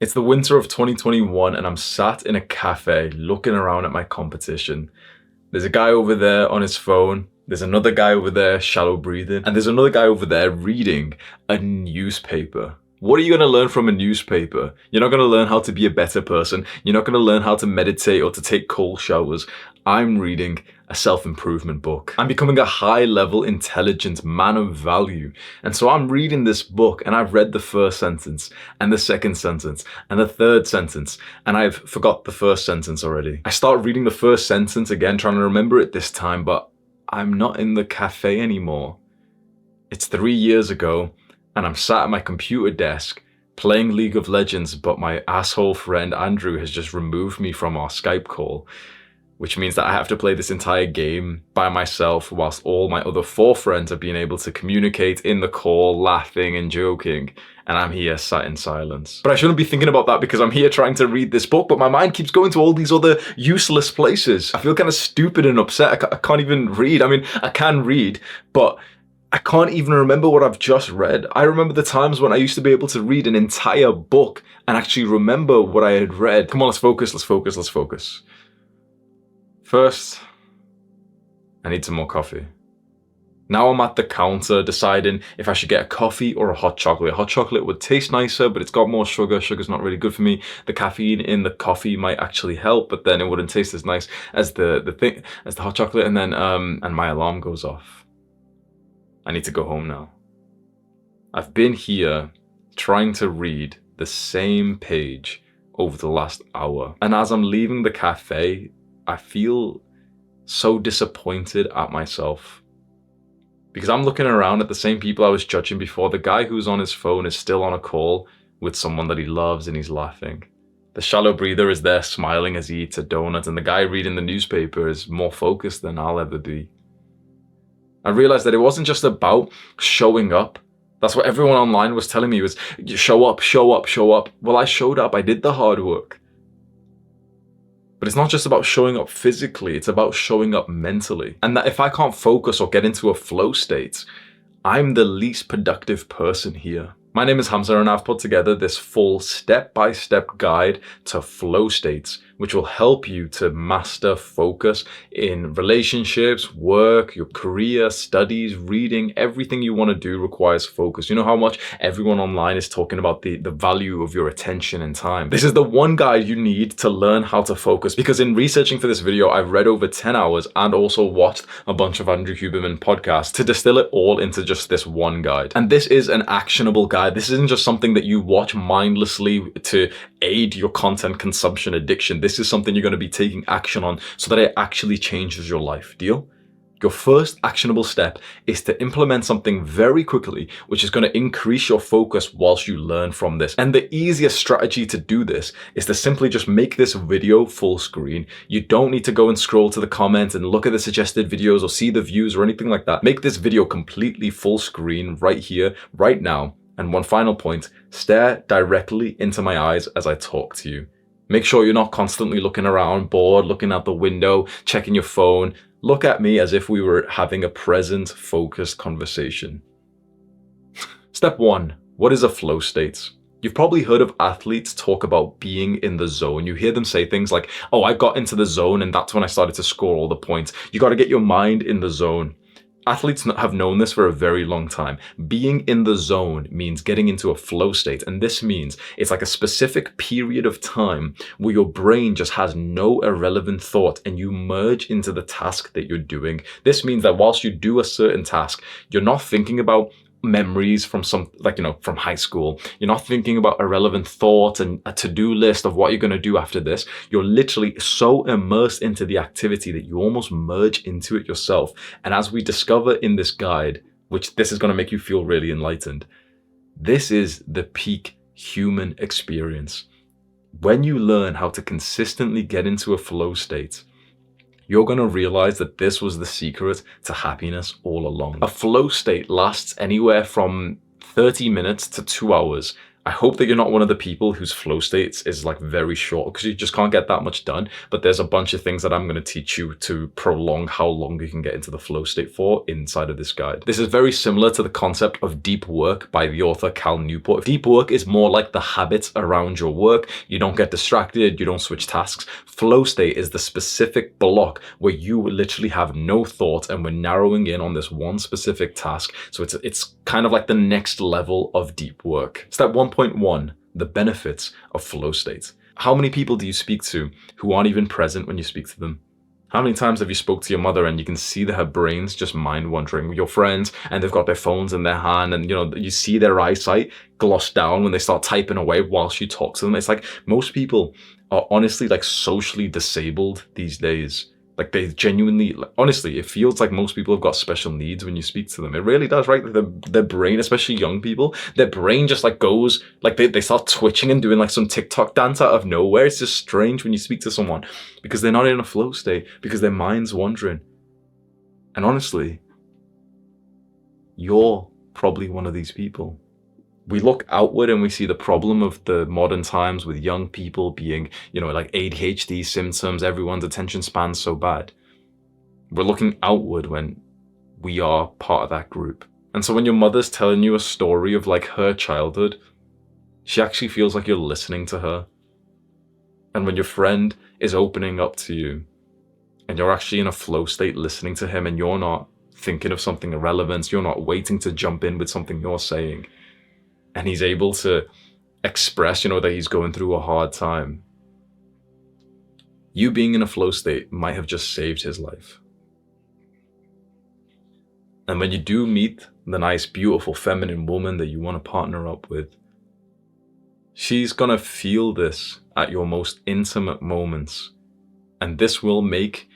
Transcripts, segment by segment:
It's the winter of 2021 and I'm sat in a cafe looking around at my competition. There's a guy over there on his phone, there's another guy over there shallow breathing, and there's another guy over there reading a newspaper. What are you going to learn from a newspaper? You're not going to learn how to be a better person. You're not going to learn how to meditate or to take cold showers. I'm reading a self-improvement book. I'm becoming a high-level, intelligent man of value. And so I'm reading this book and I've read the first sentence and the second sentence and the third sentence and I've forgot the first sentence already. I start reading the first sentence again, trying to remember it this time, but I'm not in the cafe anymore. It's 3 years ago and I'm sat at my computer desk playing League of Legends, but my asshole friend Andrew has just removed me from our Skype call, which means that I have to play this entire game by myself whilst all my other 4 friends are being able to communicate in the call, laughing and joking, and I'm here sat in silence. But I shouldn't be thinking about that because I'm here trying to read this book, but my mind keeps going to all these other useless places. I feel kind of stupid and upset. I can't even read. I mean, I can read, but I can't even remember what I've just read. I remember the times when I used to be able to read an entire book and actually remember what I had read. Come on, let's focus, let's focus, let's focus. First, I need some more coffee. Now I'm at the counter deciding if I should get a coffee or a hot chocolate. A hot chocolate would taste nicer, but it's got more sugar. Sugar's not really good for me. The caffeine in the coffee might actually help, but then it wouldn't taste as nice as the hot chocolate. And then and my alarm goes off. I need to go home now. I've been here trying to read the same page over the last hour. And as I'm leaving the cafe, I feel so disappointed at myself. Because I'm looking around at the same people I was judging before. The guy who's on his phone is still on a call with someone that he loves and he's laughing. The shallow breather is there smiling as he eats a donut, and the guy reading the newspaper is more focused than I'll ever be. I realized that it wasn't just about showing up. That's what everyone online was telling me, was show up, show up, show up. Well, I showed up, I did the hard work. But it's not just about showing up physically, it's about showing up mentally. And that if I can't focus or get into a flow state, I'm the least productive person here. My name is Hamza and I've put together this full step-by-step guide to flow states, which will help you to master focus in relationships, work, your career, studies, reading. Everything you want to do requires focus. You know how much everyone online is talking about the value of your attention and time. This is the one guide you need to learn how to focus, because in researching for this video, I've read over 10 hours and also watched a bunch of Andrew Huberman podcasts to distill it all into just this one guide. And this is an actionable guide. This isn't just something that you watch mindlessly to aid your content consumption addiction. This is something you're going to be taking action on so that it actually changes your life. Deal? Your first actionable step is to implement something very quickly, which is going to increase your focus whilst you learn from this. And the easiest strategy to do this is to simply just make this video full screen. You don't need to go and scroll to the comments and look at the suggested videos or see the views or anything like that. Make this video completely full screen right here, right now. And one final point, stare directly into my eyes as I talk to you. Make sure you're not constantly looking around, bored, looking out the window, checking your phone. Look at me as if we were having a present, focused conversation. Step 1. What is a flow state? You've probably heard of athletes talk about being in the zone. You hear them say things like, oh, I got into the zone and that's when I started to score all the points. You got to get your mind in the zone. Athletes have known this for a very long time. Being in the zone means getting into a flow state. And this means it's like a specific period of time where your brain just has no irrelevant thought and you merge into the task that you're doing. This means that whilst you do a certain task, you're not thinking about memories from from high school. You're not thinking about irrelevant thoughts and a to-do list of what you're going to do after this. You're literally so immersed into the activity that you almost merge into it yourself. And as we discover in this guide, which this is going to make you feel really enlightened, this is the peak human experience. When you learn how to consistently get into a flow state, you're going to realize that this was the secret to happiness all along. A flow state lasts anywhere from 30 minutes to 2 hours. I hope that you're not one of the people whose flow states is like very short, because you just can't get that much done. But there's a bunch of things that I'm going to teach you to prolong how long you can get into the flow state for inside of this guide. This is very similar to the concept of deep work by the author Cal Newport. Deep work is more like the habits around your work. You don't get distracted, you don't switch tasks. Flow state is the specific block where you literally have no thought and we're narrowing in on this one specific task. So it's kind of like the next level of deep work. Step 1.1, the benefits of flow state. How many people do you speak to who aren't even present when you speak to them? How many times have you spoke to your mother and you can see that her brain's just mind wandering? With your friends and they've got their phones in their hand, and you see their eyesight gloss down when they start typing away whilst you talk to them. It's like most people are honestly like socially disabled these days. Like they genuinely, like, honestly, it feels like most people have got special needs when you speak to them. It really does, right? Their brain, especially young people, their brain just like goes, like they start twitching and doing like some TikTok dance out of nowhere. It's just strange when you speak to someone because they're not in a flow state, because their mind's wandering. And honestly, you're probably one of these people. We look outward and we see the problem of the modern times with young people being, like ADHD symptoms, everyone's attention span's so bad. We're looking outward when we are part of that group. And so when your mother's telling you a story of like her childhood, she actually feels like you're listening to her. And when your friend is opening up to you and you're actually in a flow state listening to him and you're not thinking of something irrelevant, you're not waiting to jump in with something you're saying, and he's able to express, that he's going through a hard time, you being in a flow state might have just saved his life. And when you do meet the nice, beautiful, feminine woman that you want to partner up with, she's gonna feel this at your most intimate moments, and this will make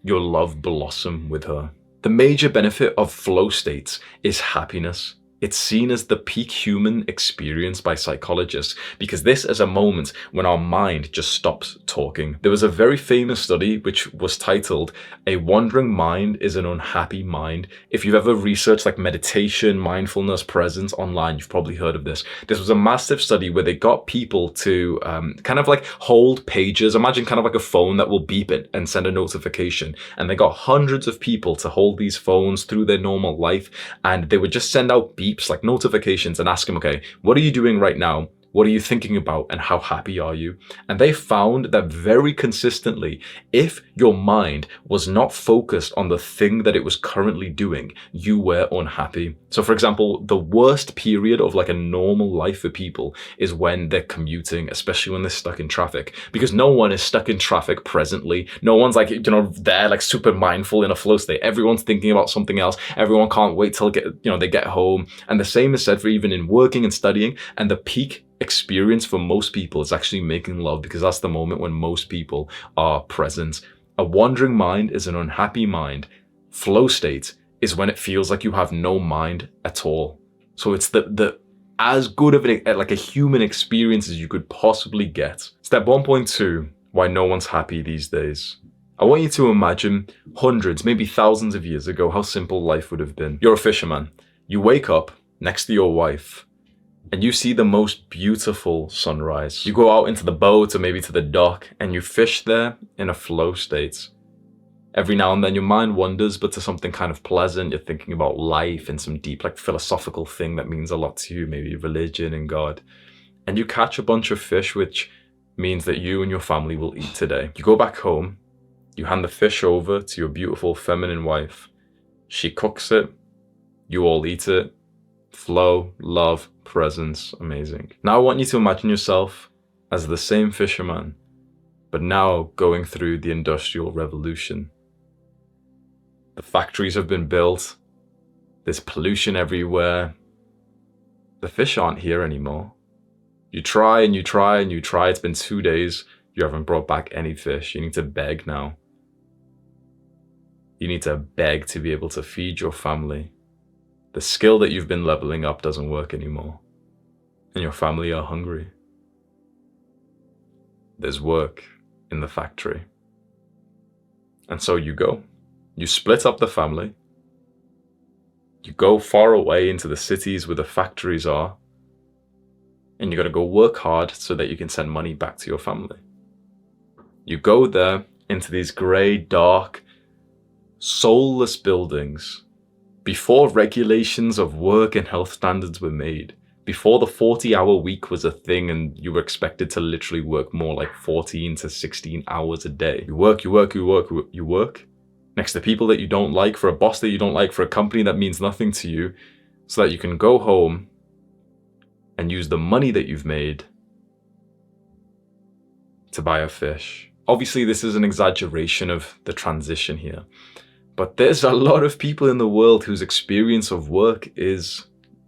your love blossom with her. The major benefit of flow states is happiness. It's seen as the peak human experience by psychologists because this is a moment when our mind just stops talking. There was a very famous study which was titled, "A Wandering Mind is an Unhappy Mind." If you've ever researched like meditation, mindfulness, presence online, you've probably heard of this. This was a massive study where they got people to kind of like hold pages. Imagine kind of like a phone that will beep it and send a notification. And they got hundreds of people to hold these phones through their normal life, and they would just send out beeps, like notifications, and ask them, okay, what are you doing right now? What are you thinking about and how happy are you? And they found that very consistently, if your mind was not focused on the thing that it was currently doing, you were unhappy. So for example, the worst period of like a normal life for people is when they're commuting, especially when they're stuck in traffic, because no one is stuck in traffic presently. No one's like, they're like super mindful in a flow state. Everyone's thinking about something else. Everyone can't wait till they get home. And the same is said for even in working and studying. And the peak experience for most people is actually making love, because that's the moment when most people are present. A wandering mind is an unhappy mind. Flow state is when it feels like you have no mind at all. So it's the as good of a human experience as you could possibly get. Step 1.2, why no one's happy these days. I want you to imagine hundreds, maybe thousands of years ago, how simple life would have been. You're a fisherman. You wake up next to your wife and you see the most beautiful sunrise. You go out into the boat or maybe to the dock and you fish there in a flow state. Every now and then your mind wanders, but to something kind of pleasant. You're thinking about life and some deep like philosophical thing that means a lot to you, maybe religion and God. And you catch a bunch of fish, which means that you and your family will eat today. You go back home, you hand the fish over to your beautiful feminine wife. She cooks it, you all eat it. Flow, love, presence, amazing. Now I want you to imagine yourself as the same fisherman, but now going through the Industrial Revolution. The factories have been built, there's pollution everywhere. The fish aren't here anymore. You try and you try and you try, it's been 2 days, you haven't brought back any fish. You need to beg now. You need to beg to be able to feed your family. The skill that you've been leveling up doesn't work anymore, and your family are hungry. There's work in the factory. And so you go. You split up the family. You go far away into the cities where the factories are. and you got to go work hard so that you can send money back to your family. You go there into these grey, dark, soulless buildings before regulations of work and health standards were made, before the 40-hour week was a thing and you were expected to literally work more like 14 to 16 hours a day. You work next to people that you don't like, for a boss that you don't like, for a company that means nothing to you, so that you can go home and use the money that you've made to buy a fish. Obviously, this is an exaggeration of the transition here, but there's a lot of people in the world whose experience of work is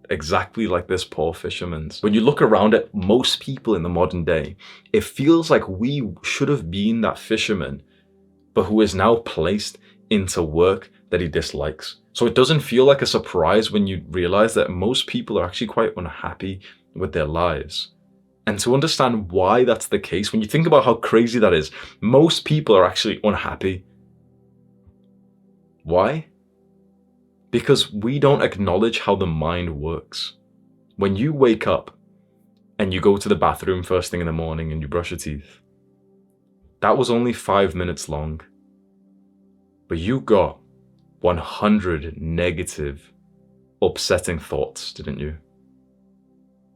exactly like this poor fisherman's. When you look around at most people in the modern day, it feels like we should have been that fisherman, but who is now placed into work that he dislikes. So it doesn't feel like a surprise when you realize that most people are actually quite unhappy with their lives. And to understand why that's the case, when you think about how crazy that is, most people are actually unhappy. Why? Because we don't acknowledge how the mind works. When you wake up and you go to the bathroom first thing in the morning and you brush your teeth, that was only 5 minutes long. But you got 100 negative, upsetting thoughts, didn't you?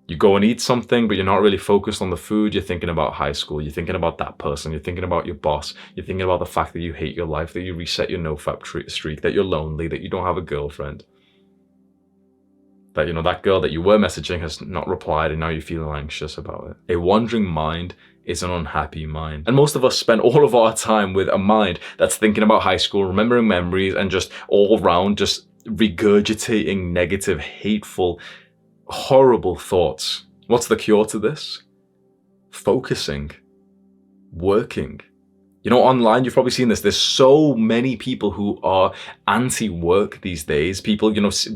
You go and eat something, but you're not really focused on the food. You're thinking about high school. You're thinking about that person. You're thinking about your boss. You're thinking about the fact that you hate your life, that you reset your no FAP streak, that you're lonely, that you don't have a girlfriend. That, that girl that you were messaging has not replied and now you're feeling anxious about it. A wandering mind is an unhappy mind. And most of us spend all of our time with a mind that's thinking about high school, remembering memories, and just all around just regurgitating negative, hateful, horrible thoughts. What's the cure to this? Focusing. Working. Online, you've probably seen this. There's so many people who are anti-work these days. People,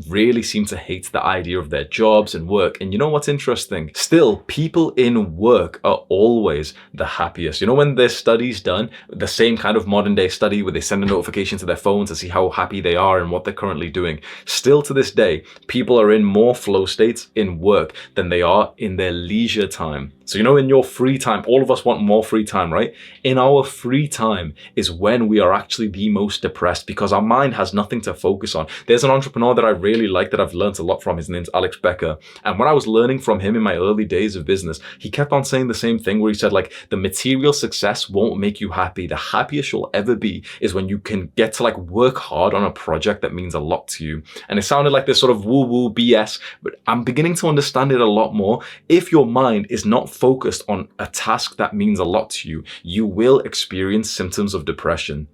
really seem to hate the idea of their jobs and work. And you know what's interesting? Still, people in work are always the happiest. When there's studies done, the same kind of modern day study where they send a notification to their phone to see how happy they are and what they're currently doing. Still to this day, people are in more flow states in work than they are in their leisure time. So, in your free time, all of us want more free time, right? In our free time is when we are actually the most depressed because our mind has nothing to focus on. There's an entrepreneur that I really like that I've learned a lot from. His name's Alex Becker. And when I was learning from him in my early days of business, he kept on saying the same thing where he said, the material success won't make you happy. The happiest you'll ever be is when you can get to work hard on a project that means a lot to you. And it sounded like this sort of woo-woo BS, but I'm beginning to understand it a lot more. If your mind is not focused on a task that means a lot to you, you will experience symptoms of depression.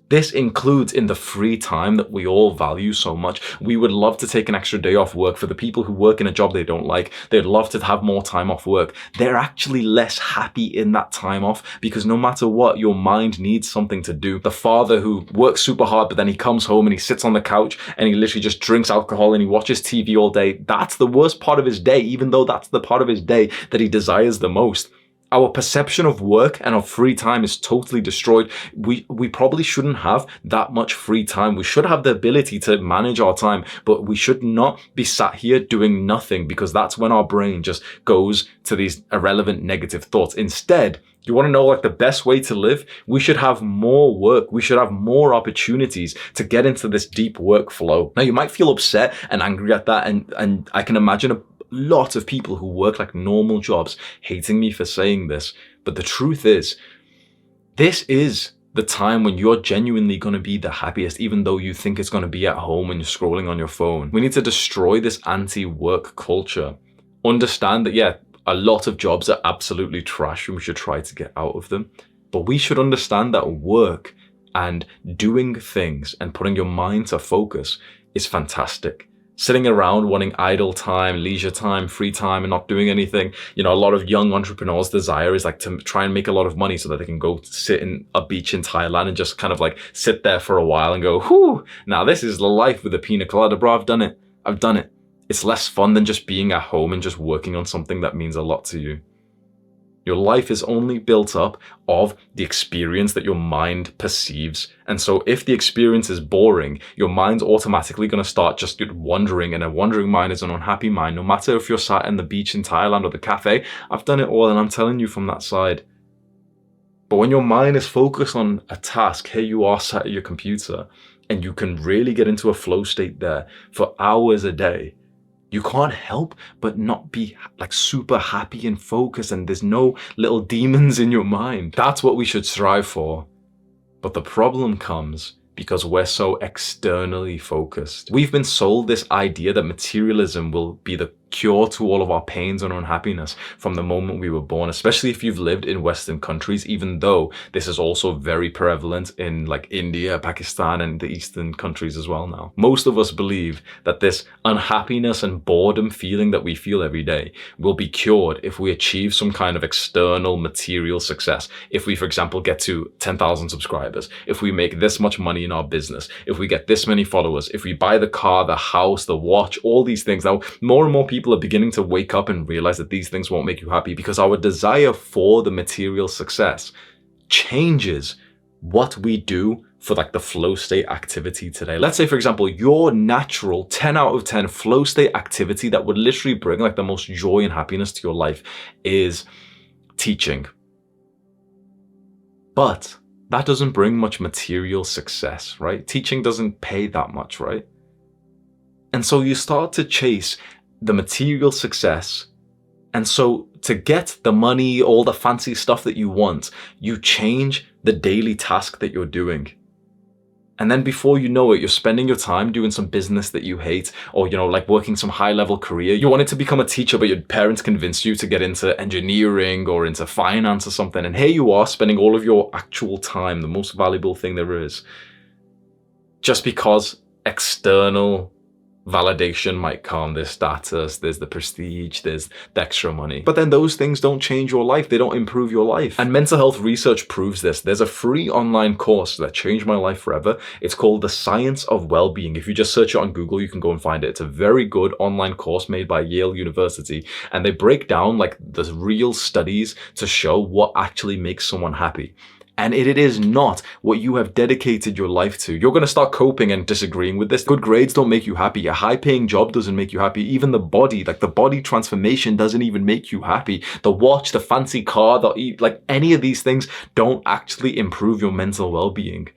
This includes in the free time that we all value so much. We would love to take an extra day off work. For the people who work in a job they don't like, they'd love to have more time off work. They're actually less happy in that time off because no matter what, your mind needs something to do. The father who works super hard, but then he comes home and he sits on the couch and he literally just drinks alcohol and he watches TV all day. That's the worst part of his day, even though that's the part of his day that he desires the most. Our perception of work and of free time is totally destroyed. We probably shouldn't have that much free time. We should have the ability to manage our time, but we should not be sat here doing nothing because that's when our brain just goes to these irrelevant negative thoughts. Instead, you want to know the best way to live? We should have more work. We should have more opportunities to get into this deep workflow. Now, you might feel upset and angry at that, and I can imagine a lot of people who work normal jobs hating me for saying this, but the truth is, this is the time when you're genuinely going to be the happiest, even though you think it's going to be at home when you're scrolling on your phone. We need to destroy this anti-work culture. Understand that, a lot of jobs are absolutely trash and we should try to get out of them, but we should understand that work and doing things and putting your mind to focus is fantastic. Sitting around wanting idle time, leisure time, free time, and not doing anything. A lot of young entrepreneurs' desire is to try and make a lot of money so that they can go sit in a beach in Thailand and just kind of sit there for a while and go, whew, now this is the life with a pina colada, bro. I've done it. It's less fun than just being at home and just working on something that means a lot to you. Your life is only built up of the experience that your mind perceives. And so if the experience is boring, your mind's automatically going to start just wandering, and a wandering mind is an unhappy mind. No matter if you're sat on the beach in Thailand or the cafe, I've done it all and I'm telling you from that side. But when your mind is focused on a task, here you are sat at your computer, and you can really get into a flow state there for hours a day. You can't help but not be like super happy and focused, and there's no little demons in your mind. That's what we should strive for. But the problem comes because we're so externally focused. We've been sold this idea that materialism will be the cure to all of our pains and unhappiness from the moment we were born, especially if you've lived in Western countries, even though this is also very prevalent in like India, Pakistan, and the Eastern countries as well now. Most of us believe that this unhappiness and boredom feeling that we feel every day will be cured if we achieve some kind of external material success. If we, for example, get to 10,000 subscribers, if we make this much money in our business, if we get this many followers, if we buy the car, the house, the watch, all these things. Now, more and more people are beginning to wake up and realize that these things won't make you happy, because our desire for the material success changes what we do for like the flow state activity today. Let's say, for example, your natural 10 out of 10 flow state activity that would literally bring like the most joy and happiness to your life is teaching. But that doesn't bring much material success, right? Teaching doesn't pay that much, right? And so you start to chase the material success. And so to get the money, all the fancy stuff that you want, you change the daily task that you're doing. And then before you know it, you're spending your time doing some business that you hate, or, like working some high level career. You wanted to become a teacher, but your parents convinced you to get into engineering or into finance or something. And here you are spending all of your actual time, the most valuable thing there is, just because external validation might come. There's status, there's the prestige, there's the extra money. But then those things don't change your life. They don't improve your life. And mental health research proves this. There's a free online course that changed my life forever. It's called the Science of Wellbeing. If you just search it on Google, you can go and find it. It's a very good online course made by Yale University. And they break down like the real studies to show what actually makes someone happy. And it is not what you have dedicated your life to. You're going to start coping and disagreeing with this. Good grades don't make you happy. A high-paying job doesn't make you happy. Even the body, like the body transformation doesn't even make you happy. The watch, the fancy car, like any of these things don't actually improve your mental well-being.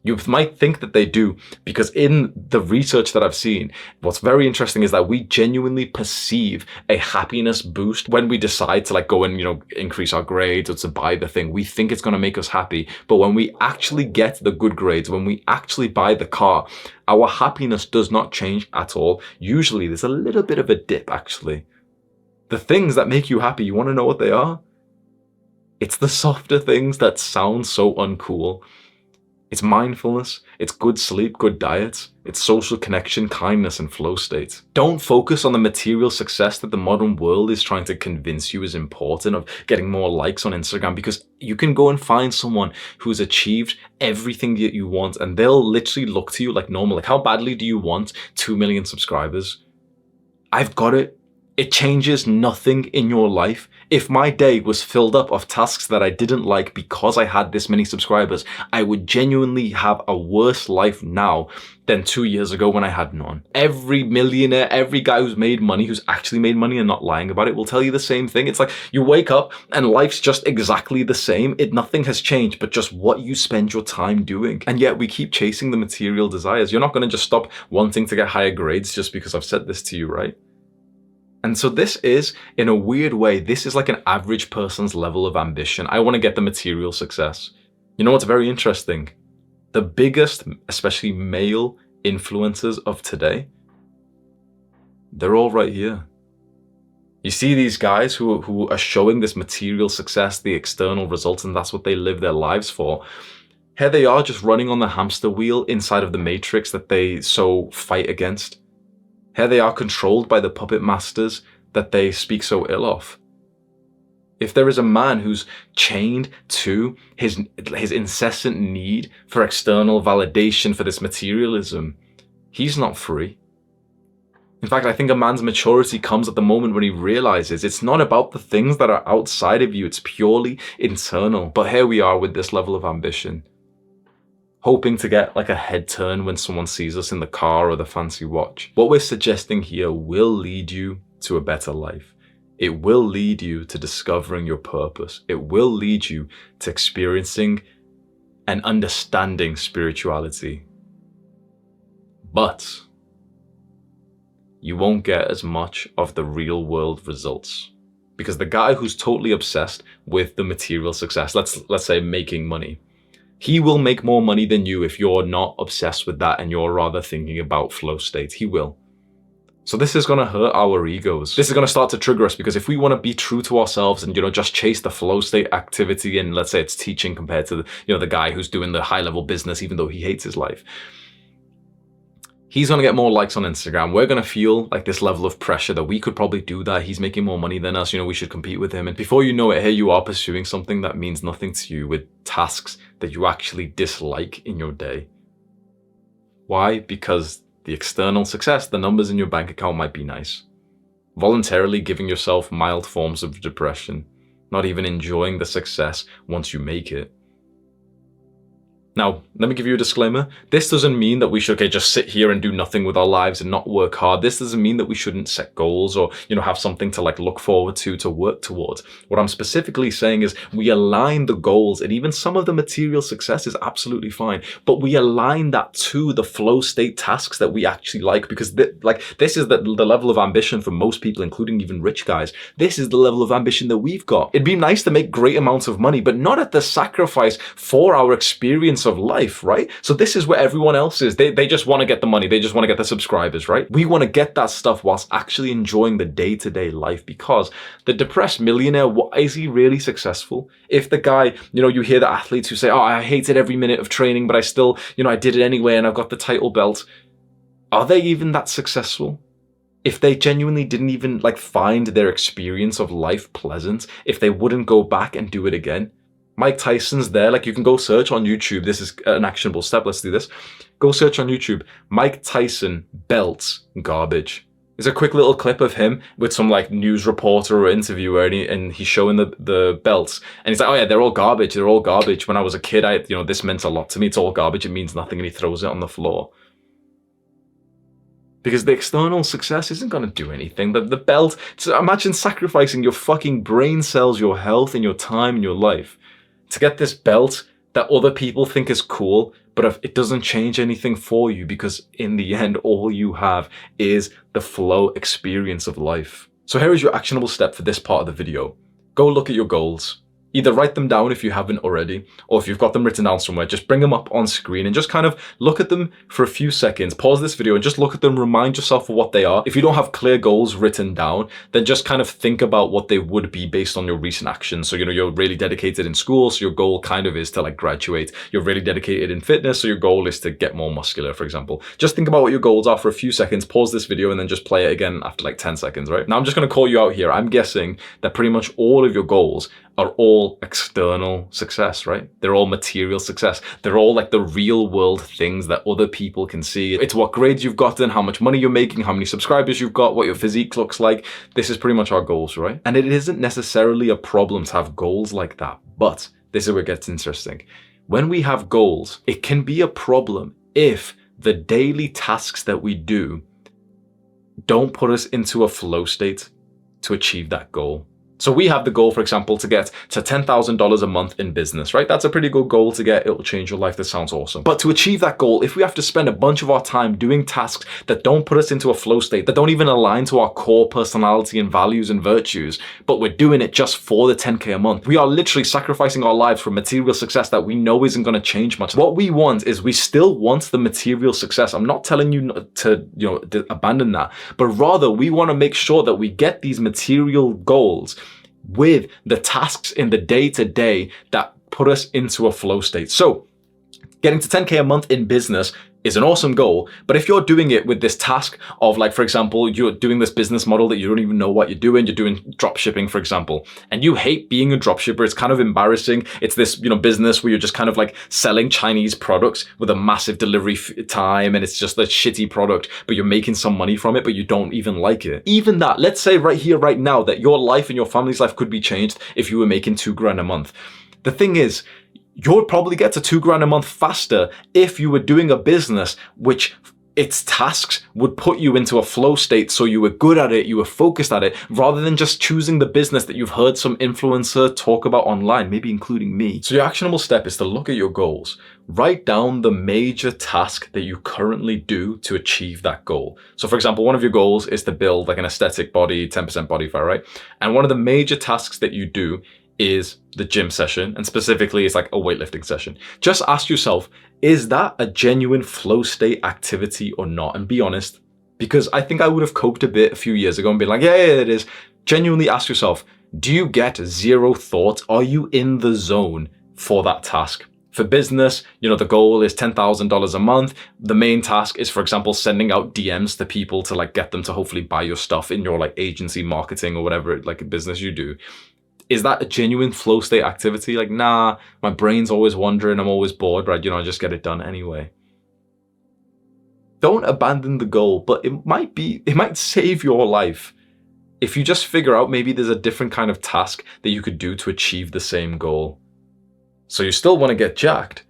You might think that they do, because in the research that I've seen, what's very interesting is that we genuinely perceive a happiness boost when we decide to like go and, increase our grades or to buy the thing. We think it's going to make us happy. But when we actually get the good grades, when we actually buy the car, our happiness does not change at all. Usually there's a little bit of a dip, actually. The things that make you happy, you want to know what they are? It's the softer things that sound so uncool. It's mindfulness, it's good sleep, good diet, it's social connection, kindness, and flow state. Don't focus on the material success that the modern world is trying to convince you is important, of getting more likes on Instagram, because you can go and find someone who's achieved everything that you want, and they'll literally look to you like normal. Like, how badly do you want 2 million subscribers? I've got it. It changes nothing in your life. If my day was filled up of tasks that I didn't like because I had this many subscribers, I would genuinely have a worse life now than 2 years ago when I had none. Every millionaire, every guy who's made money, who's actually made money and not lying about it, will tell you the same thing. It's like you wake up and life's just exactly the same. Nothing has changed, but just what you spend your time doing. And yet we keep chasing the material desires. You're not going to just stop wanting to get higher grades just because I've said this to you, right? And so this is, in a weird way, this is like an average person's level of ambition. I want to get the material success. You know what's very interesting? The biggest, especially male influencers of today, they're all right here. You see these guys who are showing this material success, the external results, and that's what they live their lives for. Here they are just running on the hamster wheel inside of the matrix that they so fight against. Here they are controlled by the puppet masters that they speak so ill of. If there is a man who's chained to his incessant need for external validation, for this materialism, he's not free. In fact, I think a man's maturity comes at the moment when he realizes it's not about the things that are outside of you, it's purely internal. But here we are with this level of ambition, hoping to get like a head turn when someone sees us in the car or the fancy watch. What we're suggesting here will lead you to a better life. It will lead you to discovering your purpose. It will lead you to experiencing and understanding spirituality. But you won't get as much of the real world results. Because the guy who's totally obsessed with the material success, let's say making money, he will make more money than you if you're not obsessed with that and you're rather thinking about flow state. He will. So this is going to hurt our egos. This is going to start to trigger us, because if we want to be true to ourselves and, just chase the flow state activity, and let's say it's teaching compared to the guy who's doing the high level business, even though he hates his life, he's going to get more likes on Instagram. We're going to feel like this level of pressure that we could probably do that. He's making more money than us. We should compete with him. And before you know it, here you are pursuing something that means nothing to you with tasks that you actually dislike in your day. Why? Because the external success, the numbers in your bank account might be nice. Voluntarily giving yourself mild forms of depression, not even enjoying the success once you make it. Now, let me give you a disclaimer. This doesn't mean that we should just sit here and do nothing with our lives and not work hard. This doesn't mean that we shouldn't set goals or, have something to look forward to work towards. What I'm specifically saying is we align the goals, and even some of the material success is absolutely fine, but we align that to the flow state tasks that we actually like, because this is the level of ambition for most people, including even rich guys. This is the level of ambition that we've got. It'd be nice to make great amounts of money, but not at the sacrifice for our experience of life, right? So this is where everyone else is. They just want to get the money. They just want to get the subscribers, right? We want to get that stuff whilst actually enjoying the day-to-day life, because the depressed millionaire, is he really successful? If the guy, you hear the athletes who say, oh, I hated every minute of training, but I still, I did it anyway and I've got the title belt. Are they even that successful? If they genuinely didn't even find their experience of life pleasant, if they wouldn't go back and do it again. Mike Tyson's there. You can go search on YouTube. This is an actionable step. Let's do this. Go search on YouTube. Mike Tyson belts garbage. There's a quick little clip of him with some news reporter or interviewer, and he's showing the belts. And he's like, oh yeah, they're all garbage. They're all garbage. When I was a kid, this meant a lot to me. It's all garbage. It means nothing. And he throws it on the floor. Because the external success isn't going to do anything. The belt, so imagine sacrificing your fucking brain cells, your health, and your time, and your life to get this belt that other people think is cool, but if it doesn't change anything for you, because in the end, all you have is the flow experience of life. So here is your actionable step for this part of the video. Go look at your goals. Either write them down if you haven't already, or if you've got them written down somewhere, just bring them up on screen and just kind of look at them for a few seconds. Pause this video and just look at them, remind yourself of what they are. If you don't have clear goals written down, then just kind of think about what they would be based on your recent actions. So, you're really dedicated in school, so your goal kind of is to graduate. You're really dedicated in fitness, so your goal is to get more muscular, for example. Just think about what your goals are for a few seconds, pause this video, and then just play it again after 10 seconds, right? Now I'm just going to call you out here. I'm guessing that pretty much all of your goals are all external success, right? They're all material success. They're all the real world things that other people can see. It's what grades you've gotten, how much money you're making, how many subscribers you've got, what your physique looks like. This is pretty much our goals, right? And it isn't necessarily a problem to have goals like that, but this is where it gets interesting. When we have goals, it can be a problem if the daily tasks that we do don't put us into a flow state to achieve that goal. So we have the goal, for example, to get to $10,000 a month in business, right? That's a pretty good goal to get. It will change your life. That sounds awesome. But to achieve that goal, if we have to spend a bunch of our time doing tasks that don't put us into a flow state, that don't even align to our core personality and values and virtues, but we're doing it just for the 10K a month, we are literally sacrificing our lives for material success that we know isn't going to change much. What we want is we still want the material success. I'm not telling you to abandon that, but rather we want to make sure that we get these material goals with the tasks in the day-to-day that put us into a flow state. So getting to 10K a month in business is an awesome goal. But if you're doing it with this task of, like, for example, you're doing this business model that you don't even know what you're doing drop shipping, for example, and you hate being a drop shipper, it's kind of embarrassing. It's this, business where you're just kind of like selling Chinese products with a massive delivery time, and it's just a shitty product, but you're making some money from it, but you don't even like it. Even that, let's say right here, right now, that your life and your family's life could be changed if you were making $2,000 a month. The thing is, you'd probably get to $2,000 a month faster if you were doing a business which its tasks would put you into a flow state, so you were good at it, you were focused at it, rather than just choosing the business that you've heard some influencer talk about online, maybe including me. So your actionable step is to look at your goals. Write down the major task that you currently do to achieve that goal. So for example, one of your goals is to build like an aesthetic body, 10% body fat, right? And one of the major tasks that you do is the gym session, and specifically it's like a weightlifting session. Just ask yourself, is that a genuine flow state activity or not? And be honest, because I think I would have coped a bit a few years ago and been like, yeah, it is. Genuinely ask yourself, do you get zero thoughts? Are you in the zone for that task? For business, the goal is $10,000 a month. The main task is, for example, sending out DMs to people to like get them to hopefully buy your stuff in your like agency marketing or whatever like business you do. Is that a genuine flow state activity? Like, nah, my brain's always wandering, I'm always bored, but I just get it done anyway. Don't abandon the goal, but it might save your life if you just figure out maybe there's a different kind of task that you could do to achieve the same goal. So you still want to get jacked,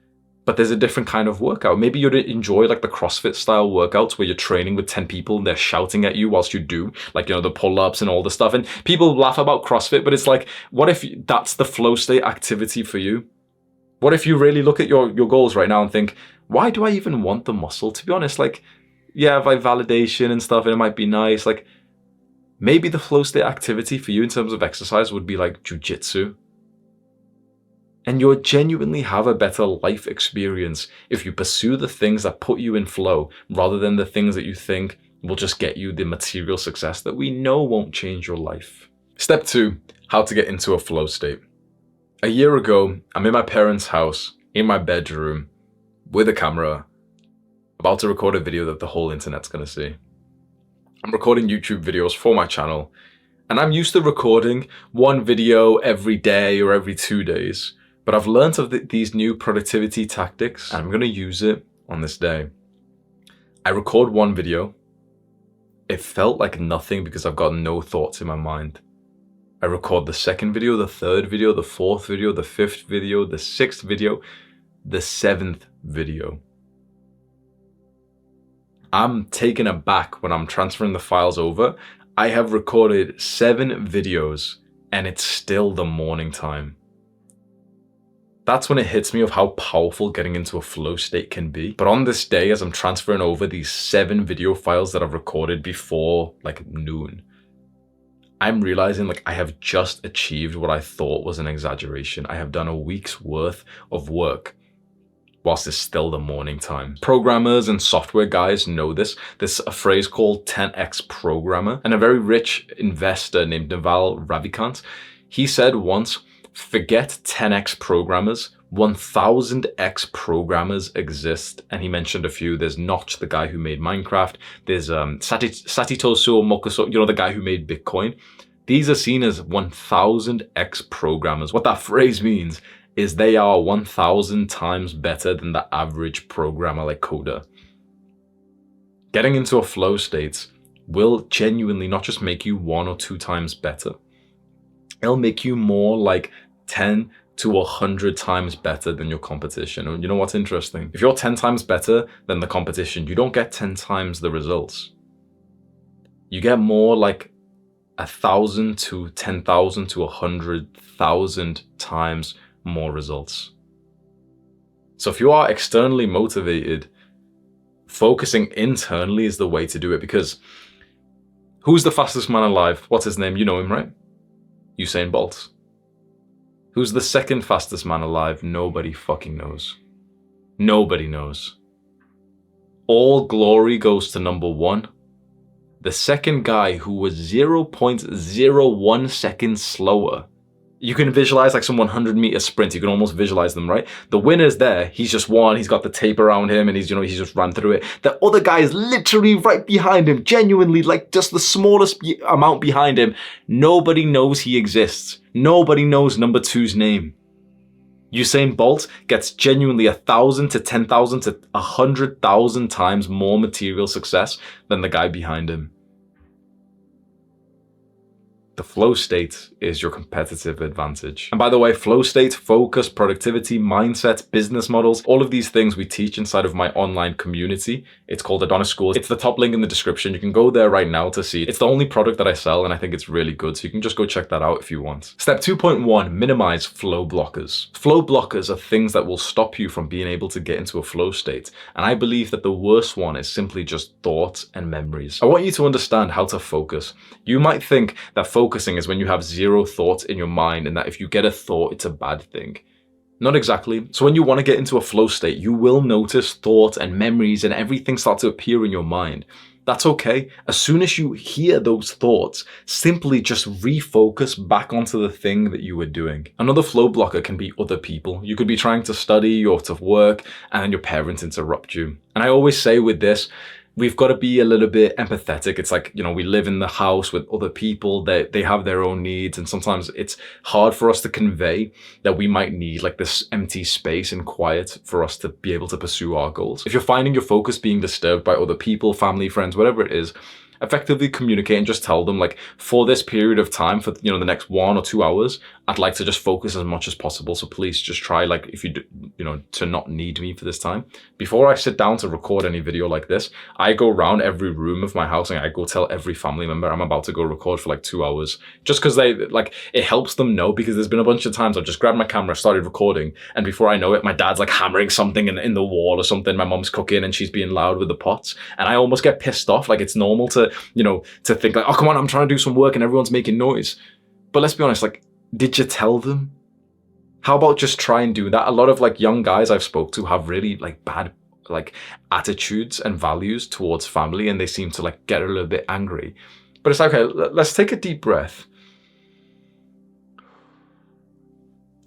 but there's a different kind of workout. Maybe you'd enjoy like the CrossFit style workouts where you're training with 10 people and they're shouting at you whilst you do like, the pull-ups and all the stuff. And people laugh about CrossFit, but it's like, what if that's the flow state activity for you? What if you really look at your goals right now and think, why do I even want the muscle? To be honest, like, yeah, by validation and stuff, and it might be nice. Like, maybe the flow state activity for you in terms of exercise would be like jujitsu. And you'll genuinely have a better life experience if you pursue the things that put you in flow rather than the things that you think will just get you the material success that we know won't change your life. Step 2, how to get into a flow state. A year ago, I'm in my parents' house, in my bedroom, with a camera, about to record a video that the whole internet's gonna see. I'm recording YouTube videos for my channel, and I'm used to recording one video every day or every 2 days. But I've learned of these new productivity tactics, and I'm going to use it on this day. I record one video. It felt like nothing because I've got no thoughts in my mind. I record the second video, the third video, the fourth video, the fifth video, the sixth video, the seventh video. I'm taken aback when I'm transferring the files over. I have recorded 7 videos and it's still the morning time. That's when it hits me of how powerful getting into a flow state can be. But on this day, as I'm transferring over these 7 video files that I've recorded before like noon, I'm realizing like I have just achieved what I thought was an exaggeration. I have done a week's worth of work whilst it's still the morning time. Programmers and software guys know this. There's a phrase called 10x programmer, and a very rich investor named Naval Ravikant, he said once, forget 10x programmers, 1000x programmers exist. And he mentioned a few. There's Notch, the guy who made Minecraft. There's Satoshi Nakamoto, the guy who made Bitcoin. These are seen as 1000x programmers. What that phrase means is they are 1000 times better than the average programmer like coder. Getting into a flow state will genuinely not just make you 1 or 2 times better. It'll make you more like 10 to 100 times better than your competition. And you know what's interesting? If you're 10 times better than the competition, you don't get 10 times the results. You get more like 1,000 to 10,000 to 100,000 times more results. So if you are externally motivated, focusing internally is the way to do it, because who's the fastest man alive? What's his name? You know him, right? Usain Bolt. Who's the second fastest man alive? Nobody fucking knows. Nobody knows. All glory goes to number 1. The second guy, who was 0.01 seconds slower, You can visualize like some 100-meter sprint. You can almost visualize them, right? The winner's there. He's just won. He's got the tape around him and he's just ran through it. The other guy is literally right behind him, genuinely like just the smallest amount behind him. Nobody knows he exists. Nobody knows number 2's name. Usain Bolt gets genuinely 1,000 to 10,000 to 100,000 times more material success than the guy behind him. The flow state is your competitive advantage. And by the way, flow state, focus, productivity, mindset, business models, all of these things we teach inside of my online community. It's called Adonis School. It's the top link in the description. You can go there right now to see it. It's the only product that I sell and I think it's really good. So you can just go check that out if you want. Step 2.1, minimize flow blockers. Flow blockers are things that will stop you from being able to get into a flow state. And I believe that the worst one is simply just thoughts and memories. I want you to understand how to focus. You might think that focusing is when you have zero thoughts in your mind and that if you get a thought, it's a bad thing. Not exactly. So when you want to get into a flow state, you will notice thoughts and memories and everything start to appear in your mind. That's okay. As soon as you hear those thoughts, simply just refocus back onto the thing that you were doing. Another flow blocker can be other people. You could be trying to study or to work and your parents interrupt you. And I always say with this, we've got to be a little bit empathetic. It's like, we live in the house with other people that they have their own needs. And sometimes it's hard for us to convey that we might need like this empty space and quiet for us to be able to pursue our goals. If you're finding your focus being disturbed by other people, family, friends, whatever it is, effectively communicate and just tell them like, for this period of time, for the next 1 or 2 hours, I'd like to just focus as much as possible. So please just try, like, if you do, to not need me for this time. Before I sit down to record any video like this, I go around every room of my house and I go tell every family member I'm about to go record for like 2 hours, just because it helps them know. Because there's been a bunch of times I've just grabbed my camera, started recording, and before I know it, my dad's like hammering something in the wall or something. My mom's cooking and she's being loud with the pots, and I almost get pissed off. Like, it's normal to think like, oh, come on, I'm trying to do some work and everyone's making noise. But let's be honest, like, did you tell them? How about just try and do that? A lot of like young guys I've spoke to have really like bad like attitudes and values towards family, and they seem to like get a little bit angry. But it's like, okay, let's take a deep breath.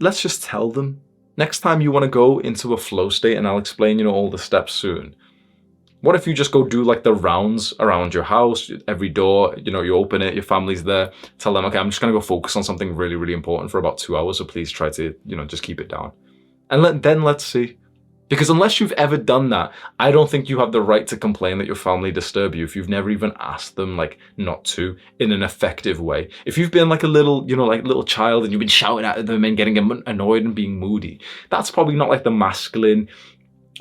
Let's just tell them. Next time you want to go into a flow state, and I'll explain, all the steps soon. What if you just go do like the rounds around your house, every door, you open it, your family's there, tell them, okay, I'm just going to go focus on something really, really important for about 2 hours. So please try to, just keep it down. And then let's see. Because unless you've ever done that, I don't think you have the right to complain that your family disturb you if you've never even asked them like not to in an effective way. If you've been like a little, like little child and you've been shouting at them and getting annoyed and being moody, that's probably not like the masculine,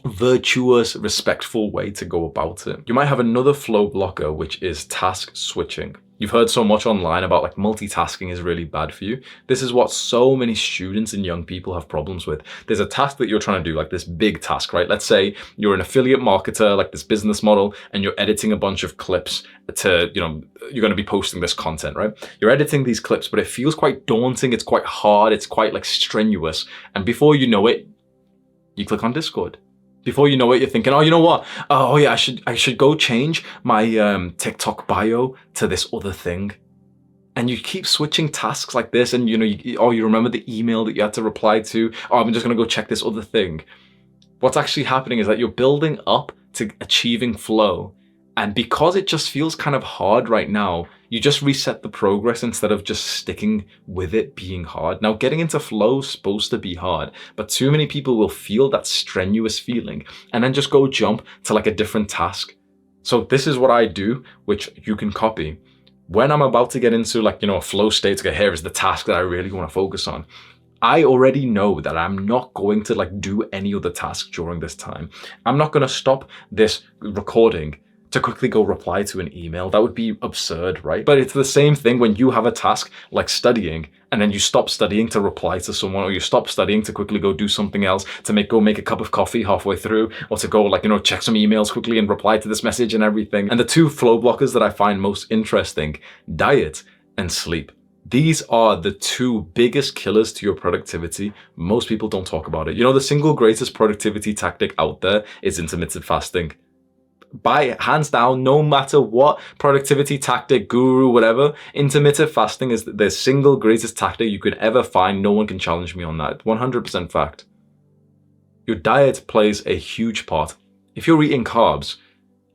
virtuous, respectful way to go about it. You might have another flow blocker, which is task switching. You've heard so much online about like multitasking is really bad for you. This is what so many students and young people have problems with. There's a task that you're trying to do, like this big task, right? Let's say you're an affiliate marketer, like this business model, and you're editing a bunch of clips to, you're going to be posting this content, right? You're editing these clips, but it feels quite daunting. It's quite hard. It's quite like strenuous. And before you know it, you click on Discord. Before you know it, you're thinking, oh, you know what? Oh yeah, I should go change my TikTok bio to this other thing. And you keep switching tasks like this, and you remember the email that you had to reply to. Oh, I'm just gonna go check this other thing. What's actually happening is that you're building up to achieving flow. And because it just feels kind of hard right now, you just reset the progress instead of just sticking with it being hard. Now, getting into flow is supposed to be hard, but too many people will feel that strenuous feeling and then just go jump to like a different task. So this is what I do, which you can copy. When I'm about to get into like, a flow state, okay, here is the task that I really want to focus on. I already know that I'm not going to like do any other task during this time. I'm not going to stop this recording to quickly go reply to an email. That would be absurd, right? But it's the same thing when you have a task like studying, and then you stop studying to reply to someone, or you stop studying to quickly go do something else, to go make a cup of coffee halfway through, or to go like, check some emails quickly and reply to this message and everything. And the two flow blockers that I find most interesting, diet and sleep. These are the two biggest killers to your productivity. Most people don't talk about it. The single greatest productivity tactic out there is intermittent fasting. by hands down, no matter what productivity tactic, guru, whatever, intermittent fasting is the single greatest tactic you could ever find. No one can challenge me on that. 100% fact. Your diet plays a huge part. If you're eating carbs,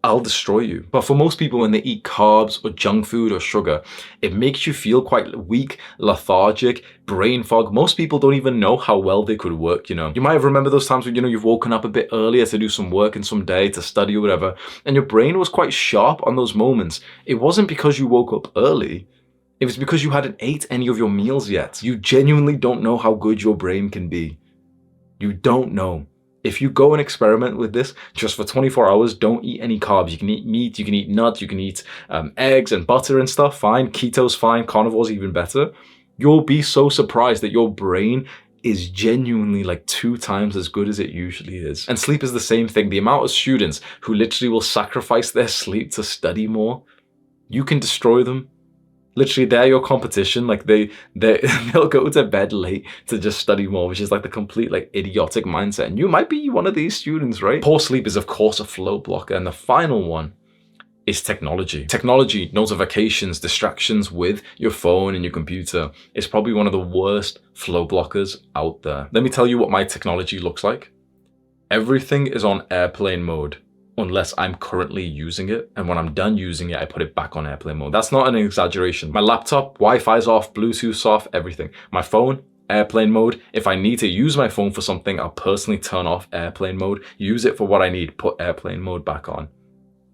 I'll destroy you. But for most people, when they eat carbs or junk food or sugar, it makes you feel quite weak, lethargic, brain fog. Most people don't even know how well they could work, you know. You might have remembered those times when, you know, you've woken up a bit earlier to do some work in some day, to study or whatever, and your brain was quite sharp on those moments. It wasn't because you woke up early. It was because you hadn't ate any of your meals yet. You genuinely don't know how good your brain can be. You don't know. If you go and experiment with this just for 24 hours, don't eat any carbs. You can eat meat, you can eat nuts, you can eat eggs and butter and stuff, fine. Keto's fine, carnivore's even better. You'll be so surprised that your brain is genuinely like 2 times as good as it usually is. And sleep is the same thing. The amount of students who literally will sacrifice their sleep to study more, you can destroy them. Literally, they're your competition. Like they'll go to bed late to just study more, which is like the complete like idiotic mindset. And you might be one of these students, right? Poor sleep is of course a flow blocker. And the final one is technology. Technology, notifications, distractions with your phone and your computer is probably one of the worst flow blockers out there. Let me tell you what my technology looks like. Everything is on airplane mode, unless I'm currently using it. And when I'm done using it, I put it back on airplane mode. That's not an exaggeration. My laptop, Wi-Fi's off, Bluetooth's off, everything. My phone, airplane mode. If I need to use my phone for something, I'll personally turn off airplane mode, use it for what I need, put airplane mode back on.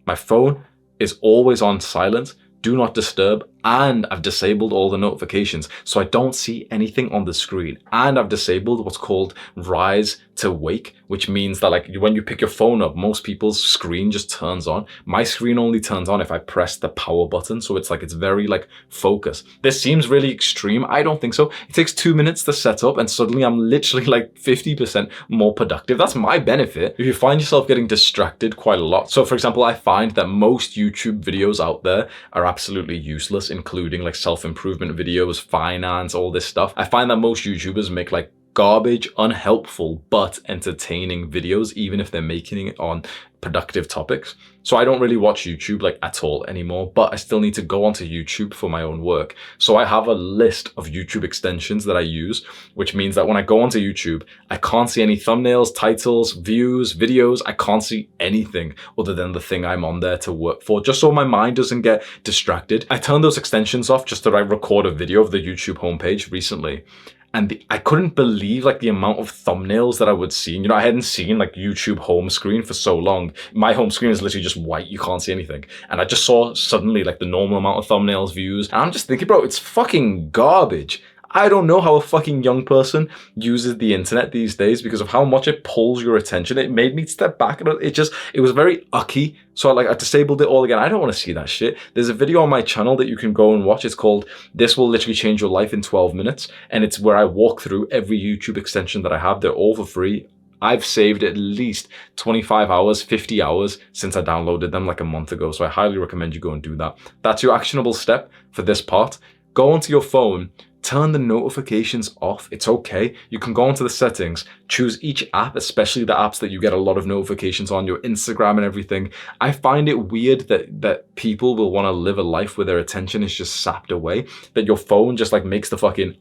My phone is always on silent, do not disturb, and I've disabled all the notifications so I don't see anything on the screen. And I've disabled what's called rise to wake, which means that like when you pick your phone up, most people's screen just turns on. My screen only turns on if I press the power button, so it's like it's very like focused. This seems really extreme. I don't think so. It takes 2 minutes to set up and suddenly I'm literally like 50% more productive. That's my benefit. If you find yourself getting distracted quite a lot, so for example, I find that most YouTube videos out there are absolutely useless, including like self-improvement videos, finance, all this stuff. I find that most YouTubers make like garbage, unhelpful, but entertaining videos, even if they're making it on productive topics. So I don't really watch YouTube like at all anymore, but I still need to go onto YouTube for my own work. So I have a list of YouTube extensions that I use, which means that when I go onto YouTube, I can't see any thumbnails, titles, views, videos. I can't see anything other than the thing I'm on there to work for, just so my mind doesn't get distracted. I turned those extensions off just to like record a video of the YouTube homepage recently. And I couldn't believe like the amount of thumbnails that I would see. You know, I hadn't seen like YouTube home screen for so long. My home screen is literally just white. You can't see anything. And I just saw suddenly like the normal amount of thumbnails, views. And I'm just thinking, bro, it's fucking garbage. I don't know how a fucking young person uses the internet these days because of how much it pulls your attention. It made me step back and it was very ucky. So I disabled it all again. I don't want to see that shit. There's a video on my channel that you can go and watch. It's called "This Will Literally Change Your Life in 12 Minutes." And it's where I walk through every YouTube extension that I have. They're all for free. I've saved at least 25 hours, 50 hours since I downloaded them like a month ago. So I highly recommend you go and do that. That's your actionable step for this part. Go onto your phone, turn the notifications off. It's okay. You can go into the settings, choose each app, especially the apps that you get a lot of notifications on, your Instagram and everything. I find it weird that people will want to live a life where their attention is just sapped away, that your phone just like makes the fucking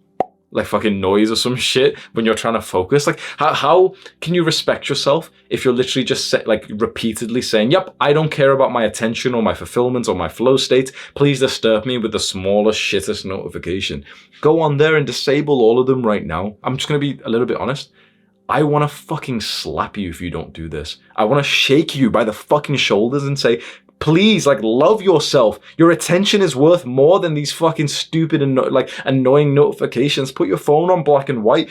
noise or some shit when you're trying to focus. Like how can you respect yourself if you're literally just repeatedly saying, yep, I don't care about my attention or my fulfillment or my flow state. Please disturb me with the smallest, shittest notification. Go on there and disable all of them right now. I'm just going to be a little bit honest. I want to fucking slap you if you don't do this. I want to shake you by the fucking shoulders and say, please, like, love yourself. Your attention is worth more than these fucking stupid and annoying notifications. Put your phone on black and white.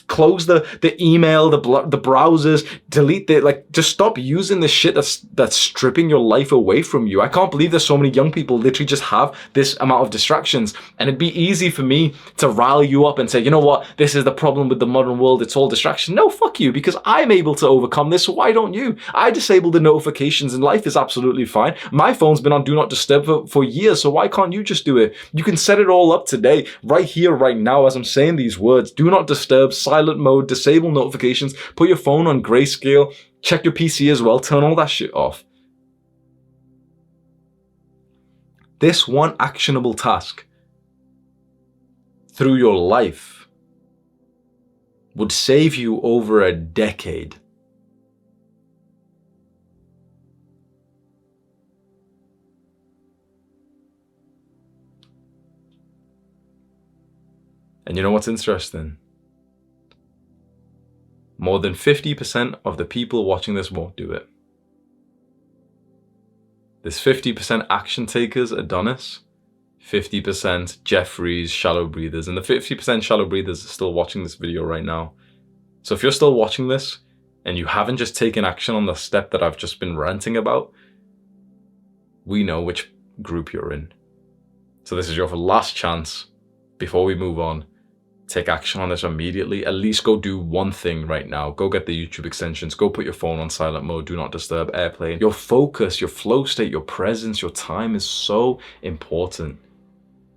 Close the email, the browsers, delete it. Just stop using the shit that's stripping your life away from you. I can't believe there's so many young people literally just have this amount of distractions. And it'd be easy for me to rile you up and say, you know what, this is the problem with the modern world. It's all distraction. No, fuck you, because I'm able to overcome this. So why don't you? I disabled the notifications and life is absolutely fine. My phone's been on Do Not Disturb for years, so why can't you just do it? You can set it all up today, right here, right now, as I'm saying these words. Do Not Disturb, silent mode, disable notifications, put your phone on grayscale, Check your PC as well, turn all that shit off. This one actionable task through your life would save you over a decade. And you know what's interesting? More than 50% of the people watching this won't do it. There's 50% action takers, Adonis, 50% Jeffries, shallow breathers, and the 50% shallow breathers are still watching this video right now. So if you're still watching this and you haven't just taken action on the step that I've just been ranting about, we know which group you're in. So this is your last chance before we move on. Take action on this immediately. At least go do one thing right now. Go get the YouTube extensions. Go put your phone on silent mode, do not disturb, airplane. Your focus, your flow state, your presence, your time is so important.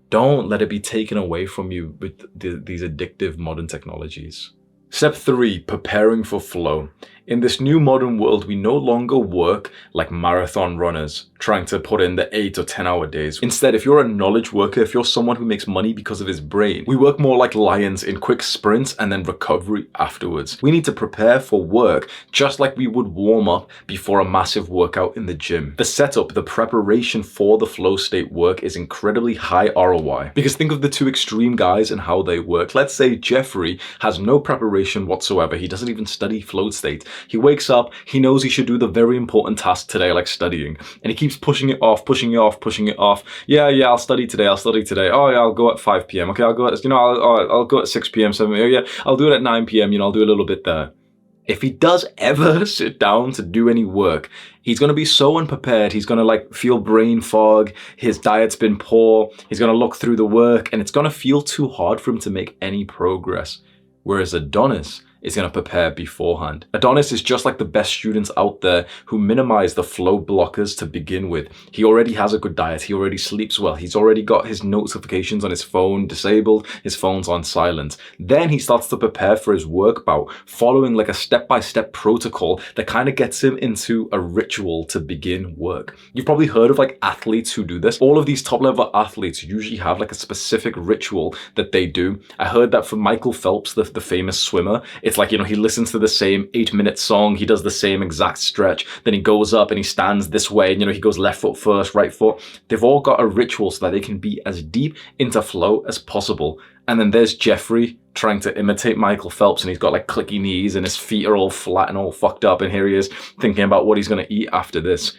Don't let it be taken away from you with these addictive modern technologies. Step 3, preparing for flow. In this new modern world, we no longer work like marathon runners, trying to put in the 8 or 10 hour days. Instead, if you're a knowledge worker, if you're someone who makes money because of his brain, we work more like lions in quick sprints and then recovery afterwards. We need to prepare for work just like we would warm up before a massive workout in the gym. The setup, the preparation for the flow state work is incredibly high ROI. Because think of the two extreme guys and how they work. Let's say Jeffrey has no preparation whatsoever. He doesn't even study flow state. He wakes up, he knows he should do the very important task today, like studying, and he keeps pushing it off, pushing it off, pushing it off. Yeah, I'll study today. Oh yeah, I'll go at 5 p.m. Okay, I'll go at, I'll go at 6 p.m. 7 p.m. Yeah, I'll do it at 9 p.m. I'll do a little bit there. If he does ever sit down to do any work, he's going to be so unprepared. He's going to like feel brain fog. His diet's been poor. He's going to look through the work and it's going to feel too hard for him to make any progress. Whereas Adonis is going to prepare beforehand. Adonis is just like the best students out there who minimize the flow blockers to begin with. He already has a good diet. He already sleeps well. He's already got his notifications on his phone disabled. His phone's on silent. Then he starts to prepare for his work bout, following like a step-by-step protocol that kind of gets him into a ritual to begin work. You've probably heard of like athletes who do this. All of these top-level athletes usually have like a specific ritual that they do. I heard that from Michael Phelps, the famous swimmer. It's like, he listens to the same 8-minute song, he does the same exact stretch, then he goes up and he stands this way, and he goes left foot first, right foot. They've all got a ritual so that they can be as deep into flow as possible. And then there's Jeffrey trying to imitate Michael Phelps, and he's got like clicky knees and his feet are all flat and all fucked up, and here he is thinking about what he's going to eat after this.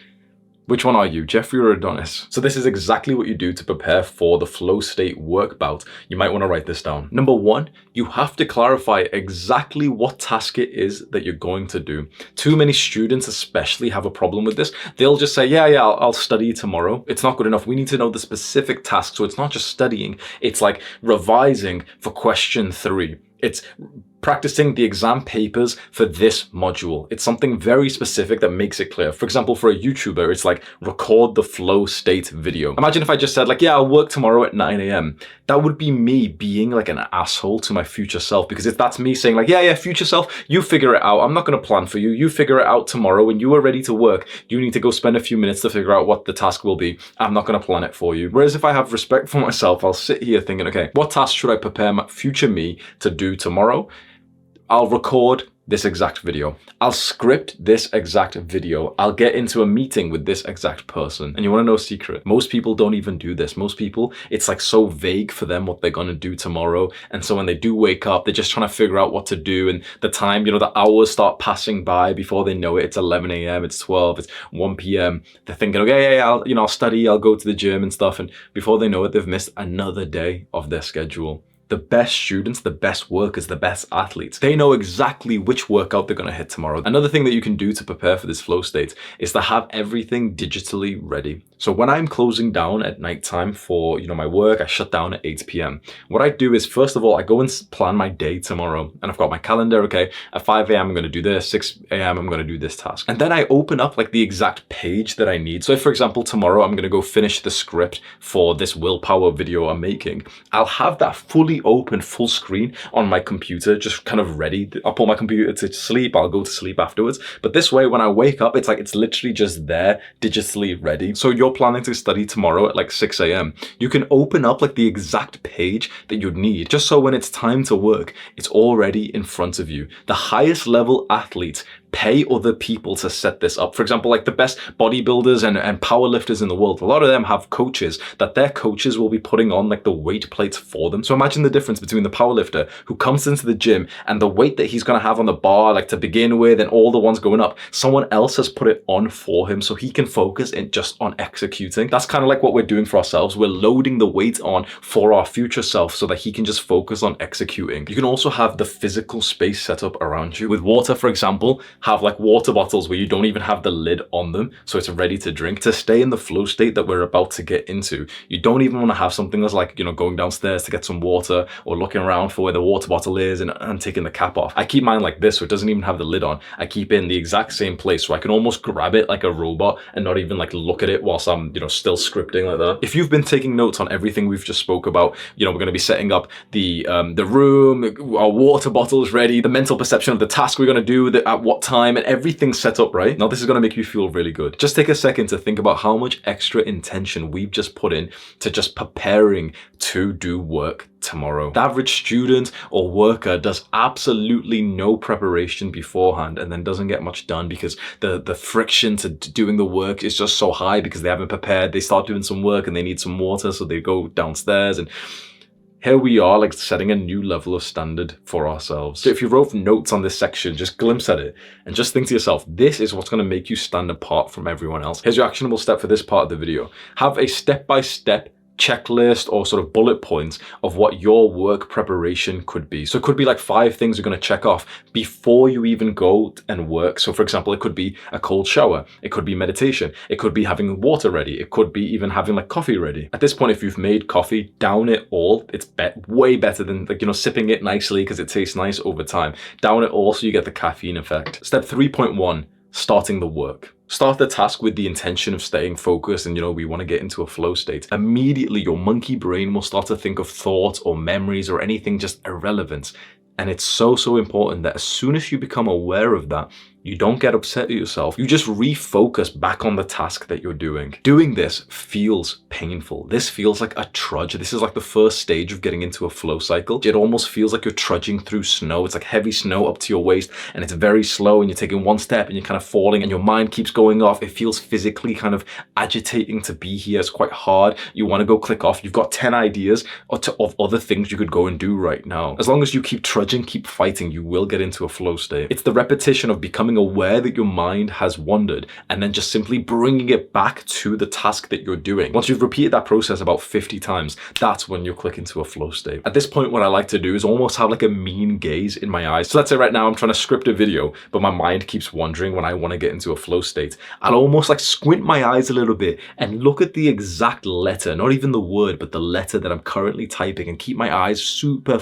Which one are you, Jeffrey or Adonis? So this is exactly what you do to prepare for the flow state work bout. You might want to write this down. Number 1, you have to clarify exactly what task it is that you're going to do. Too many students especially have a problem with this. They'll just say, yeah, I'll study tomorrow. It's not good enough. We need to know the specific task. So it's not just studying. It's like revising for question 3. It's practicing the exam papers for this module. It's something very specific that makes it clear. For example, for a YouTuber, it's like record the flow state video. Imagine if I just said like, yeah, I'll work tomorrow at 9 a.m. That would be me being like an asshole to my future self, because if that's me saying like, yeah, future self, you figure it out. I'm not going to plan for you. You figure it out tomorrow. When you are ready to work, you need to go spend a few minutes to figure out what the task will be. I'm not going to plan it for you. Whereas if I have respect for myself, I'll sit here thinking, okay, what task should I prepare my future me to do tomorrow? I'll record this exact video. I'll script this exact video. I'll get into a meeting with this exact person. And you want to know a secret? Most people don't even do this. Most people, it's like so vague for them what they're going to do tomorrow. And so when they do wake up, they're just trying to figure out what to do. And the time, the hours start passing by before they know it. It's 11 a.m., it's 12, it's 1 p.m. They're thinking, okay, I'll study, I'll go to the gym and stuff. And before they know it, they've missed another day of their schedule. The best students, the best workers, the best athletes, they know exactly which workout they're going to hit tomorrow. Another thing that you can do to prepare for this flow state is to have everything digitally ready. So when I'm closing down at nighttime for, my work, I shut down at 8 p.m. What I do is, first of all, I go and plan my day tomorrow. And I've got my calendar, okay, at 5 a.m. I'm going to do this, 6 a.m. I'm going to do this task. And then I open up like the exact page that I need. So if, for example, tomorrow I'm going to go finish the script for this willpower video I'm making, I'll have that fully open full screen on my computer, just kind of ready. I'll put my computer to sleep, I'll go to sleep afterwards. But this way, when I wake up, it's like it's literally just there, digitally ready. So you're planning to study tomorrow at like 6 a.m. You can open up like the exact page that you'd need, just so when it's time to work, it's already in front of you. The highest level athletes pay other people to set this up. For example, like the best bodybuilders and powerlifters in the world, a lot of them have coaches that their coaches will be putting on like the weight plates for them. So imagine the difference between the powerlifter who comes into the gym and the weight that he's going to have on the bar, like to begin with, and all the ones going up, someone else has put it on for him so he can focus just on executing. That's kind of like what we're doing for ourselves. We're loading the weight on for our future self so that he can just focus on executing. You can also have the physical space set up around you. With water, for example, have like water bottles where you don't even have the lid on them, so it's ready to drink. To stay in the flow state that we're about to get into, you don't even want to have something that's like, you know, going downstairs to get some water or looking around for where the water bottle is and taking the cap off. I keep mine like this, so it doesn't even have the lid on. I keep it in the exact same place, so I can almost grab it like a robot and not even like look at it whilst I'm, you know, still scripting like that. If you've been taking notes on everything we've just spoke about, you know, we're going to be setting up the room, our water bottles ready, the mental perception of the task we're going to do, at what time, and everything's set up, right? Now this is going to make you feel really good. Just take a second to think about how much extra intention we've just put in to just preparing to do work tomorrow. The average student or worker does absolutely no preparation beforehand and then doesn't get much done because the friction to doing the work is just so high because they haven't prepared. They start doing some work and they need some water, so they go downstairs, and here we are, like setting a new level of standard for ourselves. So if you wrote notes on this section, just glimpse at it and just think to yourself, this is what's going to make you stand apart from everyone else. Here's your actionable step for this part of the video. Have a step-by-step checklist or sort of bullet points of what your work preparation could be. So it could be like 5 things you're going to check off before you even go and work. So for example, it could be a cold shower, it could be meditation, it could be having water ready, it could be even having like coffee ready. At this point, if you've made coffee, down it all. It's way better than, like, you know, sipping it nicely because it tastes nice over time. Down it all so you get the caffeine effect. Step 3.1, starting the work. Start the task with the intention of staying focused, and you know, we want to get into a flow state. Immediately your monkey brain will start to think of thoughts or memories or anything just irrelevant. And it's so important that as soon as you become aware of that, you don't get upset at yourself. You just refocus back on the task that you're doing. Doing this feels painful. This feels like a trudge. This is like the first stage of getting into a flow cycle. It almost feels like you're trudging through snow. It's like heavy snow up to your waist, and it's very slow, and you're taking one step and you're kind of falling and your mind keeps going off. It feels physically kind of agitating to be here. It's quite hard. You want to go click off. You've got 10 ideas of other things you could go and do right now. As long as you keep trudging, keep fighting, you will get into a flow state. It's the repetition of becoming aware that your mind has wandered and then just simply bringing it back to the task that you're doing. Once you've repeated that process about 50 times, that's when you'll click into a flow state. At this point, what I like to do is almost have like a mean gaze in my eyes. So let's say right now I'm trying to script a video, but my mind keeps wandering when I want to get into a flow state. I'll almost like squint my eyes a little bit and look at the exact letter, not even the word, but the letter that I'm currently typing, and keep my eyes super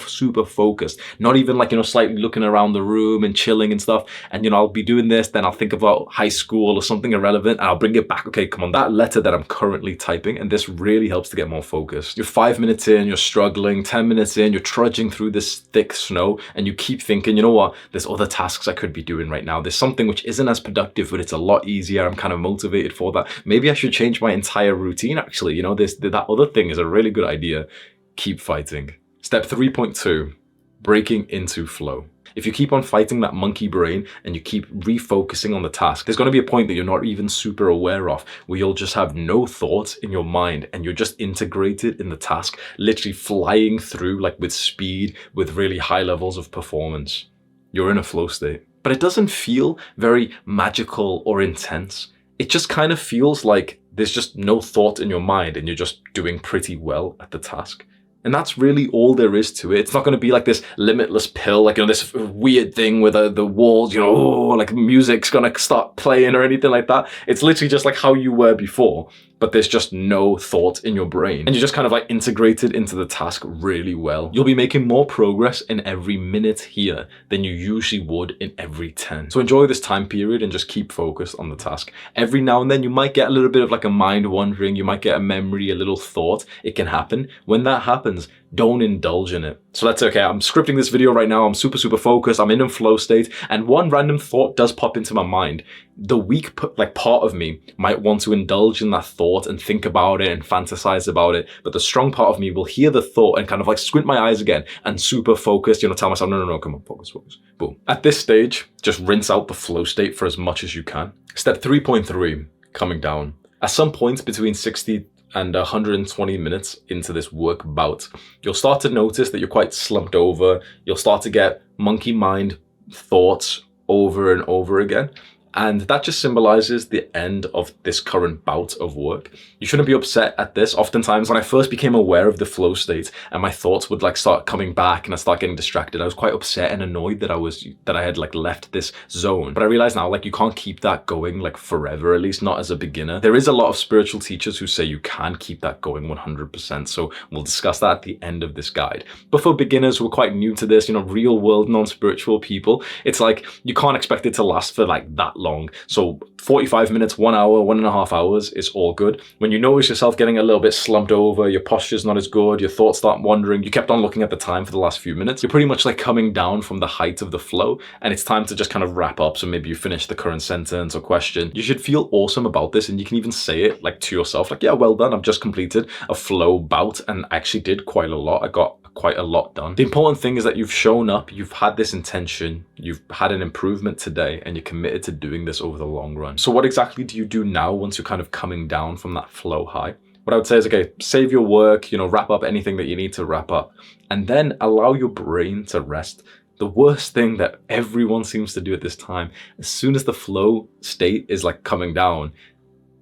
focused. Not even like, you know, slightly looking around the room and chilling and stuff. And, you know, I'll be doing this, then I'll think about high school or something irrelevant, and I'll bring it back. Okay, come on, that letter that I'm currently typing. And this really helps to get more focused. You're 5 minutes in, you're struggling, 10 minutes in, you're trudging through this thick snow, and you keep thinking, you know what, there's other tasks I could be doing right now. There's something which isn't as productive, but it's a lot easier. I'm kind of motivated for that. Maybe I should change my entire routine actually. You know, that other thing is a really good idea. Keep fighting. Step 3.2, breaking into flow. If you keep on fighting that monkey brain and you keep refocusing on the task, there's going to be a point that you're not even super aware of, where you'll just have no thoughts in your mind and you're just integrated in the task, literally flying through like with speed, with really high levels of performance. You're in a flow state. But it doesn't feel very magical or intense. It just kind of feels like there's just no thought in your mind and you're just doing pretty well at the task. And that's really all there is to it. It's not going to be like this limitless pill, like, you know, this weird thing where the walls, you know, oh, like music's going to start playing or anything like that. It's literally just like how you were before, but there's just no thought in your brain. And you're just kind of like integrated into the task really well. You'll be making more progress in every minute here than you usually would in every 10. So enjoy this time period and just keep focused on the task. Every now and then you might get a little bit of like a mind wandering. You might get a memory, a little thought. It can happen. When that happens, don't indulge in it. So let's say, okay, I'm scripting this video right now, I'm super focused, I'm in a flow state, and one random thought does pop into my mind. The weak part of me might want to indulge in that thought and think about it and fantasize about it, but the strong part of me will hear the thought and kind of like squint my eyes again and super focused, tell myself, no, come on, focus. Boom. At this stage, just rinse out the flow state for as much as you can. Step 3.3, coming down. At some point between 60 and 120 minutes into this work bout, you'll start to notice that you're quite slumped over. You'll start to get monkey mind thoughts over and over again. And that just symbolizes the end of this current bout of work. You shouldn't be upset at this. Oftentimes, when I first became aware of the flow state and my thoughts would like start coming back and I start getting distracted, I was quite upset and annoyed that I had like left this zone. But I realize now, like, you can't keep that going like forever, at least not as a beginner. There is a lot of spiritual teachers who say you can keep that going 100%. So we'll discuss that at the end of this guide. But for beginners who are quite new to this, real world non-spiritual people, it's like you can't expect it to last for like that long. So 45 minutes, 1 hour, 1.5 hours is all good. When you notice yourself getting a little bit slumped over, your posture's not as good, your thoughts start wandering, you kept on looking at the time for the last few minutes, you're pretty much like coming down from the height of the flow, and it's time to just kind of wrap up. So maybe you finish the current sentence or question. You should feel awesome about this, and you can even say it like to yourself, like, yeah, well done, I've just completed a flow bout and I actually did quite a lot. I got quite a lot done. The important thing is that you've shown up, you've had this intention, you've had an improvement today, and you're committed to doing this over the long run. So what exactly do you do now once you're kind of coming down from that flow high? What I would say is, okay, save your work, wrap up anything that you need to wrap up, and then allow your brain to rest. The worst thing that everyone seems to do at this time, as soon as the flow state is like coming down,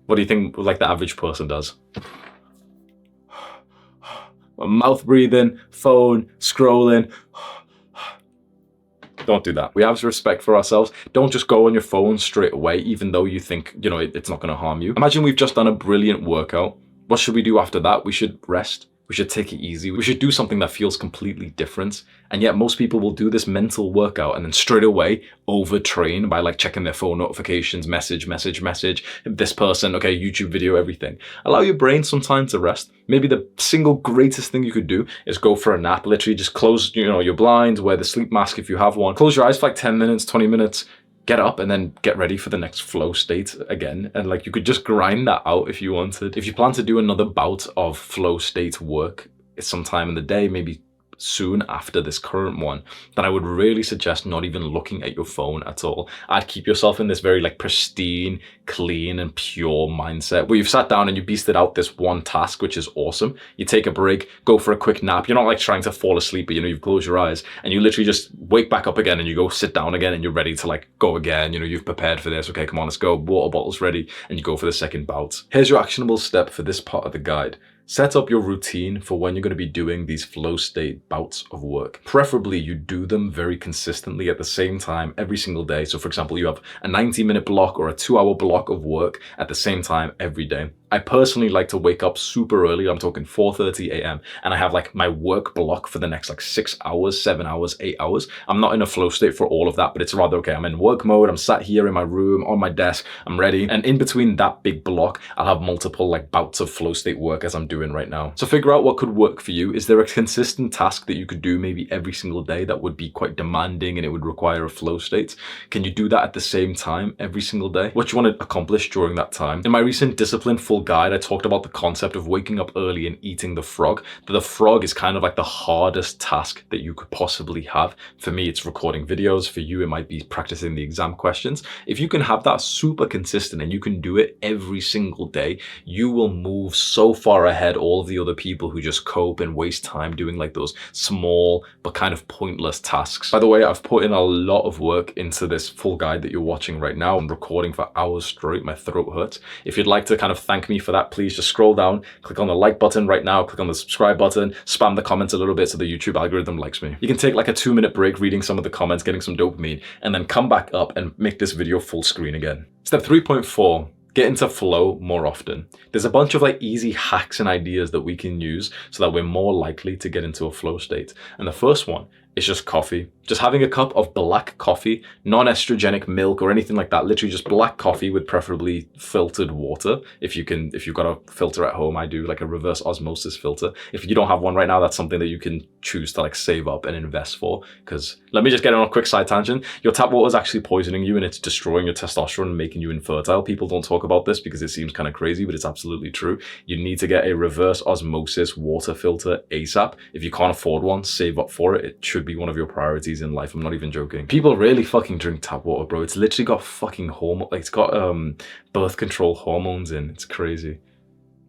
what do you think like the average person does? Mouth breathing, phone, scrolling. Don't do that. We have respect for ourselves. Don't just go on your phone straight away, even though you think, it's not going to harm you. Imagine we've just done a brilliant workout. What should we do after that? We should rest. We should take it easy. We should do something that feels completely different. And yet most people will do this mental workout and then straight away overtrain by like checking their phone notifications, message, this person, okay, YouTube video, everything. Allow your brain some time to rest. Maybe the single greatest thing you could do is go for a nap. Literally just close, your blinds, wear the sleep mask if you have one. Close your eyes for like 10 minutes, 20 minutes. Get up and then get ready for the next flow state again. And like you could just grind that out if you wanted. If you plan to do another bout of flow state work sometime in the day, maybe soon after this current one, then I would really suggest not even looking at your phone at all. I'd keep yourself in this very like pristine, clean and pure mindset where you've sat down and you beasted out this one task, which is awesome. You take a break, go for a quick nap. You're not like trying to fall asleep, but you've closed your eyes and you literally just wake back up again and you go sit down again and you're ready to like go again. You've prepared for this. Okay, come on, let's go. Water bottle's ready and you go for the second bout. Here's your actionable step for this part of the guide. Set up your routine for when you're going to be doing these flow state bouts of work. Preferably you do them very consistently at the same time every single day. So for example, you have a 90-minute block or a 2-hour block of work at the same time every day. I personally like to wake up super early. I'm talking 4:30 a.m. and I have like my work block for the next like 6 hours, 7 hours, 8 hours. I'm not in a flow state for all of that, but it's rather, okay, I'm in work mode. I'm sat here in my room on my desk. I'm ready. And in between that big block, I'll have multiple like bouts of flow state work as I'm doing right now. So figure out what could work for you. Is there a consistent task that you could do maybe every single day that would be quite demanding and it would require a flow state? Can you do that at the same time every single day? What do you want to accomplish during that time? In my recent Discipline Full Guide, I talked about the concept of waking up early and eating the frog. The frog is kind of like the hardest task that you could possibly have. For me, it's recording videos. For you, it might be practicing the exam questions. If you can have that super consistent and you can do it every single day, you will move so far ahead all of the other people who just cope and waste time doing like those small but kind of pointless tasks. By the way, I've put in a lot of work into this full guide that you're watching right now. I'm recording for hours straight. My throat hurts. If you'd like to kind of thank me for that, please just scroll down, click on the like button right now, click on the subscribe button, spam the comments a little bit so the YouTube algorithm likes me. You can take like a 2-minute break reading some of the comments, getting some dopamine, and then come back up and make this video full screen again. Step 3.4. Get into flow more often. There's a bunch of like easy hacks and ideas that we can use so that we're more likely to get into a flow state. And the first one is just coffee. Just having a cup of black coffee, non-estrogenic milk or anything like that, literally just black coffee with preferably filtered water. If you've got a filter at home, I do like a reverse osmosis filter. If you don't have one right now, that's something that you can choose to like save up and invest for. Because let me just get on a quick side tangent. Your tap water is actually poisoning you and it's destroying your testosterone and making you infertile. People don't talk about this because it seems kind of crazy, but it's absolutely true. You need to get a reverse osmosis water filter ASAP. If you can't afford one, save up for it. It should be one of your priorities in life. I'm not even joking. People really fucking drink tap water, bro. It's literally got fucking hormone, like it's got birth control hormones in. It's crazy.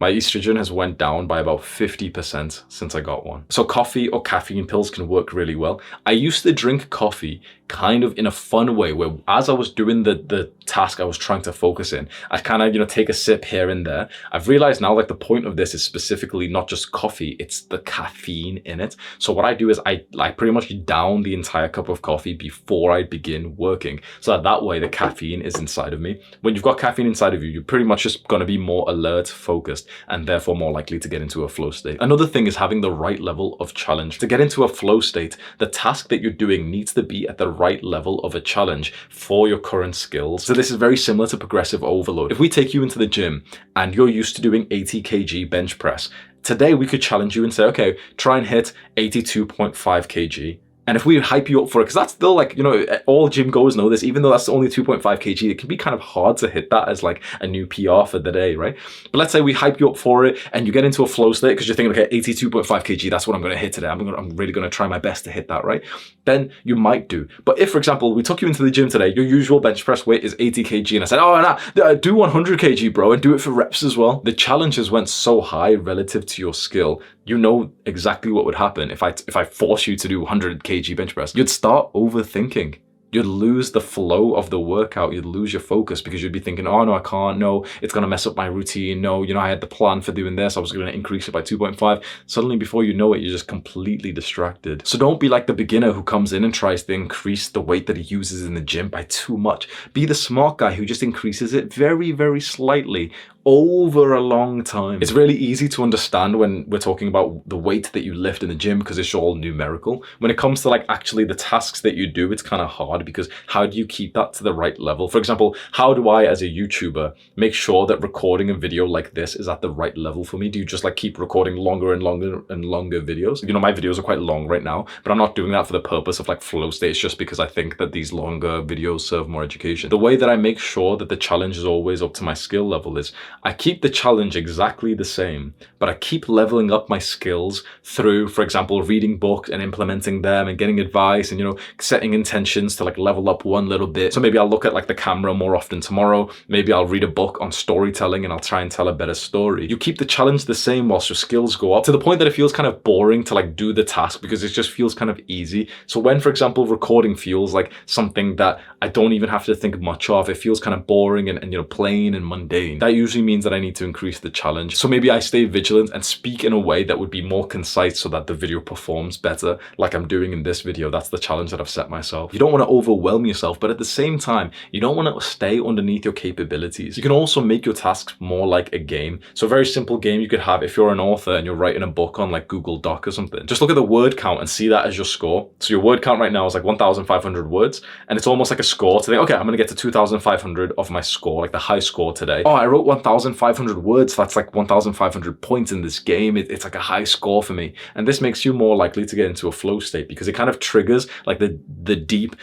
My estrogen has went down by about 50% since I got one. So coffee or caffeine pills can work really well. I used to drink coffee kind of in a fun way where as I was doing the task I was trying to focus in, I kind of, take a sip here and there. I've realized now like the point of this is specifically not just coffee, it's the caffeine in it. So what I do is I pretty much down the entire cup of coffee before I begin working. So that way the caffeine is inside of me. When you've got caffeine inside of you, you're pretty much just going to be more alert, focused, and therefore more likely to get into a flow state. Another thing is having the right level of challenge. To get into a flow state, the task that you're doing needs to be at the right level of a challenge for your current skills. So this is very similar to progressive overload. If we take you into the gym and you're used to doing 80 kg bench press, today we could challenge you and say, okay, try and hit 82.5 kg. And if we hype you up for it, because that's still like, all gym goers know this, even though that's only 2.5 kg, it can be kind of hard to hit that as like a new PR for the day, right? But let's say we hype you up for it and you get into a flow state because you're thinking, okay, 82.5 kg, that's what I'm going to hit today. I'm really going to try my best to hit that, right? Then you might do. But if, for example, we took you into the gym today, your usual bench press weight is 80 kg, and I said, oh, nah, do 100 kg, bro, and do it for reps as well. The challenges went so high relative to your skill. You know exactly what would happen if I force you to do 100 kg bench press. You'd start overthinking. You'd lose the flow of the workout. You'd lose your focus because you'd be thinking, oh no, I can't. No, it's going to mess up my routine. No, I had the plan for doing this. I was going to increase it by 2.5. Suddenly before you know it, you're just completely distracted. So don't be like the beginner who comes in and tries to increase the weight that he uses in the gym by too much. Be the smart guy who just increases it very, very slightly over a long time. It's really easy to understand when we're talking about the weight that you lift in the gym because it's all numerical. When it comes to like actually the tasks that you do, it's kind of hard because how do you keep that to the right level? For example, how do I as a YouTuber make sure that recording a video like this is at the right level for me? Do you just like keep recording longer and longer and longer videos? My videos are quite long right now, but I'm not doing that for the purpose of like flow states just because I think that these longer videos serve more education. The way that I make sure that the challenge is always up to my skill level is I keep the challenge exactly the same, but I keep leveling up my skills through, for example, reading books and implementing them and getting advice and, setting intentions to like level up one little bit. So maybe I'll look at like the camera more often tomorrow. Maybe I'll read a book on storytelling and I'll try and tell a better story. You keep the challenge the same whilst your skills go up to the point that it feels kind of boring to like do the task because it just feels kind of easy. So when, for example, recording feels like something that I don't even have to think much of, it feels kind of boring and plain and mundane. That usually means that I need to increase the challenge. So maybe I stay vigilant and speak in a way that would be more concise so that the video performs better, like I'm doing in this video. That's the challenge that I've set myself. You don't want to overwhelm yourself, but at the same time, you don't want to stay underneath your capabilities. You can also make your tasks more like a game. So a very simple game you could have if you're an author and you're writing a book on like Google Doc or something. Just look at the word count and see that as your score. So your word count right now is like 1,500 words, and it's almost like a score to think, okay, I'm going to get to 2,500 of my score, like the high score today. Oh, I wrote 1,500 words. That's like 1,500 points in this game. It's like a high score for me. And this makes you more likely to get into a flow state because it kind of triggers like the deep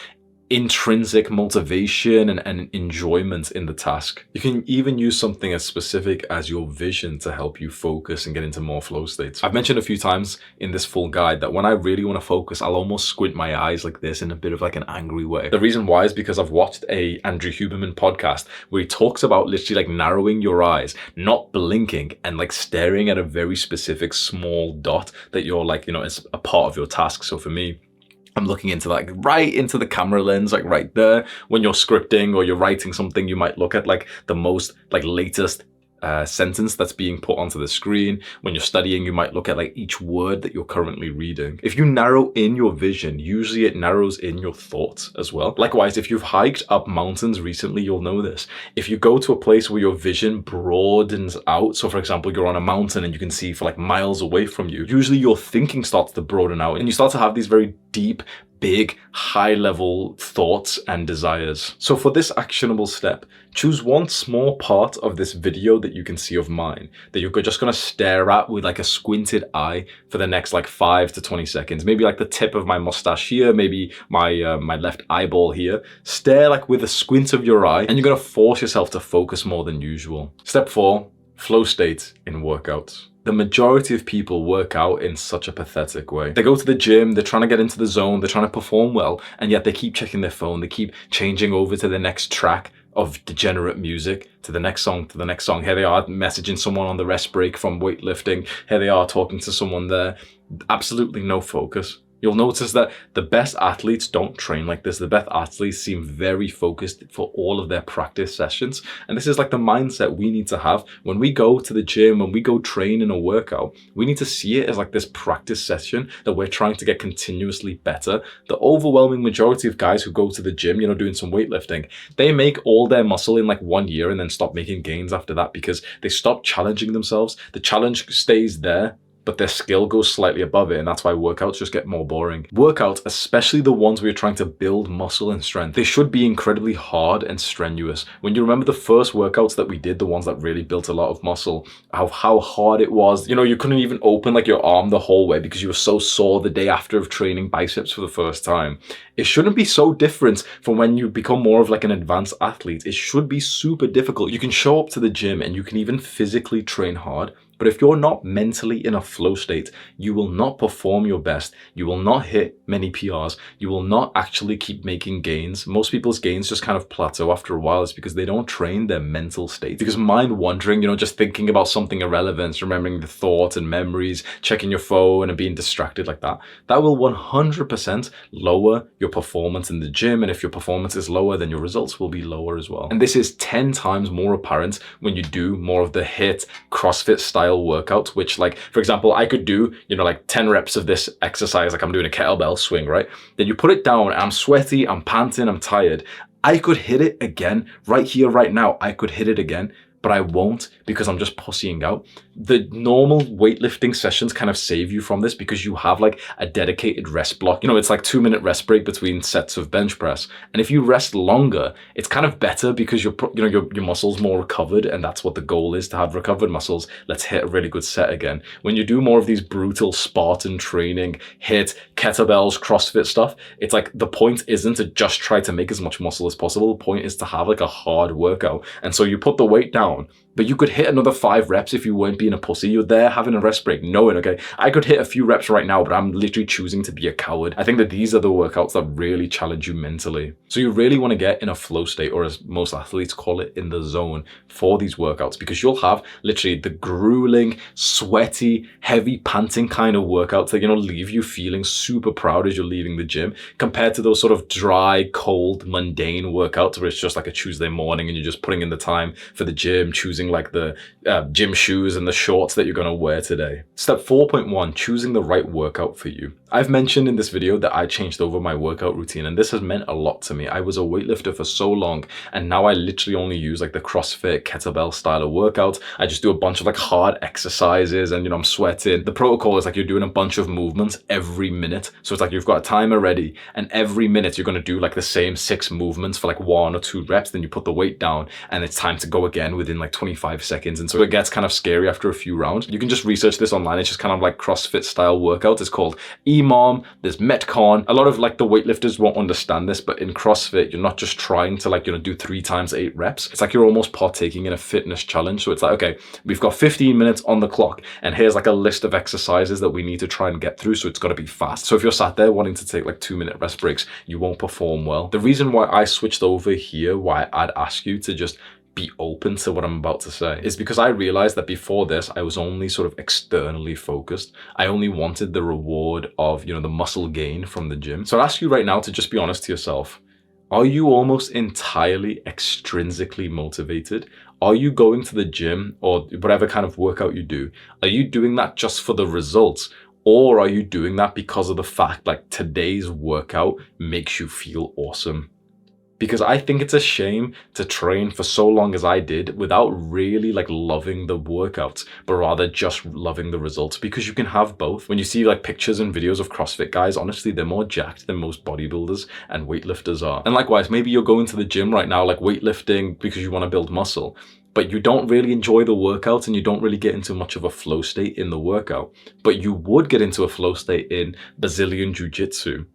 intrinsic motivation and enjoyment in the task. You can even use something as specific as your vision to help you focus and get into more flow states. I've mentioned a few times in this full guide that when I really want to focus, I'll almost squint my eyes like this in a bit of like an angry way. The reason why is because I've watched a Andrew Huberman podcast where he talks about literally like narrowing your eyes, not blinking, and like staring at a very specific small dot that you're like, it's a part of your task. So for me, I'm looking into like right into the camera lens, like right there. When you're scripting or you're writing something, you might look at like the most like latest sentence that's being put onto the screen. When you're studying, you might look at like each word that you're currently reading. If you narrow in your vision, usually it narrows in your thoughts as well. Likewise, if you've hiked up mountains recently, you'll know this. If you go to a place where your vision broadens out, so for example, you're on a mountain and you can see for like miles away from you, usually your thinking starts to broaden out and you start to have these very deep, big, high-level thoughts and desires. So for this actionable step, choose one small part of this video that you can see of mine that you're just gonna stare at with like a squinted eye for the next like 5 to 20 seconds. Maybe like the tip of my mustache here, maybe my left eyeball here. Stare like with a squint of your eye, and you're gonna force yourself to focus more than usual. Step 4, flow state in workouts. The majority of people work out in such a pathetic way. They go to the gym, they're trying to get into the zone, they're trying to perform well, and yet they keep checking their phone, they keep changing over to the next track of degenerate music, to the next song, to the next song. Here they are messaging someone on the rest break from weightlifting. Here they are talking to someone there. Absolutely no focus. You'll notice that the best athletes don't train like this. The best athletes seem very focused for all of their practice sessions. And this is like the mindset we need to have when we go to the gym, when we go train in a workout. We need to see it as like this practice session that we're trying to get continuously better. The overwhelming majority of guys who go to the gym, doing some weightlifting, they make all their muscle in like 1 year and then stop making gains after that because they stop challenging themselves. The challenge stays there, but their skill goes slightly above it, and that's why workouts just get more boring. Workouts, especially the ones where you're trying to build muscle and strength, they should be incredibly hard and strenuous. When you remember the first workouts that we did, the ones that really built a lot of muscle, how hard it was. You couldn't even open like your arm the whole way because you were so sore the day after of training biceps for the first time. It shouldn't be so different from when you become more of like an advanced athlete. It should be super difficult. You can show up to the gym and you can even physically train hard, but if you're not mentally in a flow state, you will not perform your best. You will not hit many PRs. You will not actually keep making gains. Most people's gains just kind of plateau after a while. It's because they don't train their mental state. Because mind wandering, just thinking about something irrelevant, remembering the thoughts and memories, checking your phone and being distracted like that, that will 100% lower your performance in the gym. And if your performance is lower, then your results will be lower as well. And this is 10 times more apparent when you do more of the HIIT CrossFit style workouts, which, like, for example, I could do, like 10 reps of this exercise, like I'm doing a kettlebell swing, right? Then you put it down, I'm sweaty, I'm panting, I'm tired. I could hit it again right here, right now. I could hit it again, but I won't because I'm just pussying out. The normal weightlifting sessions kind of save you from this because you have like a dedicated rest block. It's like 2-minute rest break between sets of bench press. And if you rest longer, it's kind of better because your muscles more recovered, and that's what the goal is, to have recovered muscles. Let's hit a really good set again. When you do more of these brutal Spartan training, HIIT, kettlebells, CrossFit stuff, it's like the point isn't to just try to make as much muscle as possible. The point is to have like a hard workout. And so you put the weight down, but you could hit another 5 reps if you weren't being a pussy. You're there having a rest break, knowing, okay, I could hit a few reps right now, but I'm literally choosing to be a coward. I think that these are the workouts that really challenge you mentally. So you really want to get in a flow state, or as most athletes call it, in the zone, for these workouts, because you'll have literally the grueling, sweaty, heavy panting kind of workouts that, leave you feeling super proud as you're leaving the gym, compared to those sort of dry, cold, mundane workouts where it's just like a Tuesday morning and you're just putting in the time for the gym, choosing like the gym shoes and the shorts that you're going to wear today. Step 4.1, choosing the right workout for you. I've mentioned in this video that I changed over my workout routine, and this has meant a lot to me. I was a weightlifter for so long, and now I literally only use like the CrossFit kettlebell style of workouts. I just do a bunch of like hard exercises, and I'm sweating. The protocol is like you're doing a bunch of movements every minute. So it's like you've got a timer ready, and every minute you're going to do like the same 6 movements for like 1 or 2 reps. Then you put the weight down, and it's time to go again within like 25 seconds. And so it gets kind of scary after a few rounds. You can just research this online. It's just kind of like CrossFit style workout. It's called EMOM, there's Metcon. A lot of like the weightlifters won't understand this, but in CrossFit, you're not just trying to like, do 3 times 8 reps. It's like you're almost partaking in a fitness challenge. So it's like, okay, we've got 15 minutes on the clock, and here's like a list of exercises that we need to try and get through. So it's got to be fast. So if you're sat there wanting to take like 2-minute rest breaks, you won't perform well. The reason why I switched over here, why I'd ask you to just be open to what I'm about to say, is because I realized that before this, I was only sort of externally focused. I only wanted the reward of, the muscle gain from the gym. So I ask you right now to just be honest to yourself. Are you almost entirely extrinsically motivated? Are you going to the gym or whatever kind of workout you do? Are you doing that just for the results? Or are you doing that because of the fact like today's workout makes you feel awesome? Because I think it's a shame to train for so long as I did without really like loving the workouts, but rather just loving the results, because you can have both. When you see like pictures and videos of CrossFit guys, honestly, they're more jacked than most bodybuilders and weightlifters are. And likewise, maybe you're going to the gym right now, like weightlifting because you want to build muscle, but you don't really enjoy the workout and you don't really get into much of a flow state in the workout, but you would get into a flow state in Brazilian Jiu-Jitsu.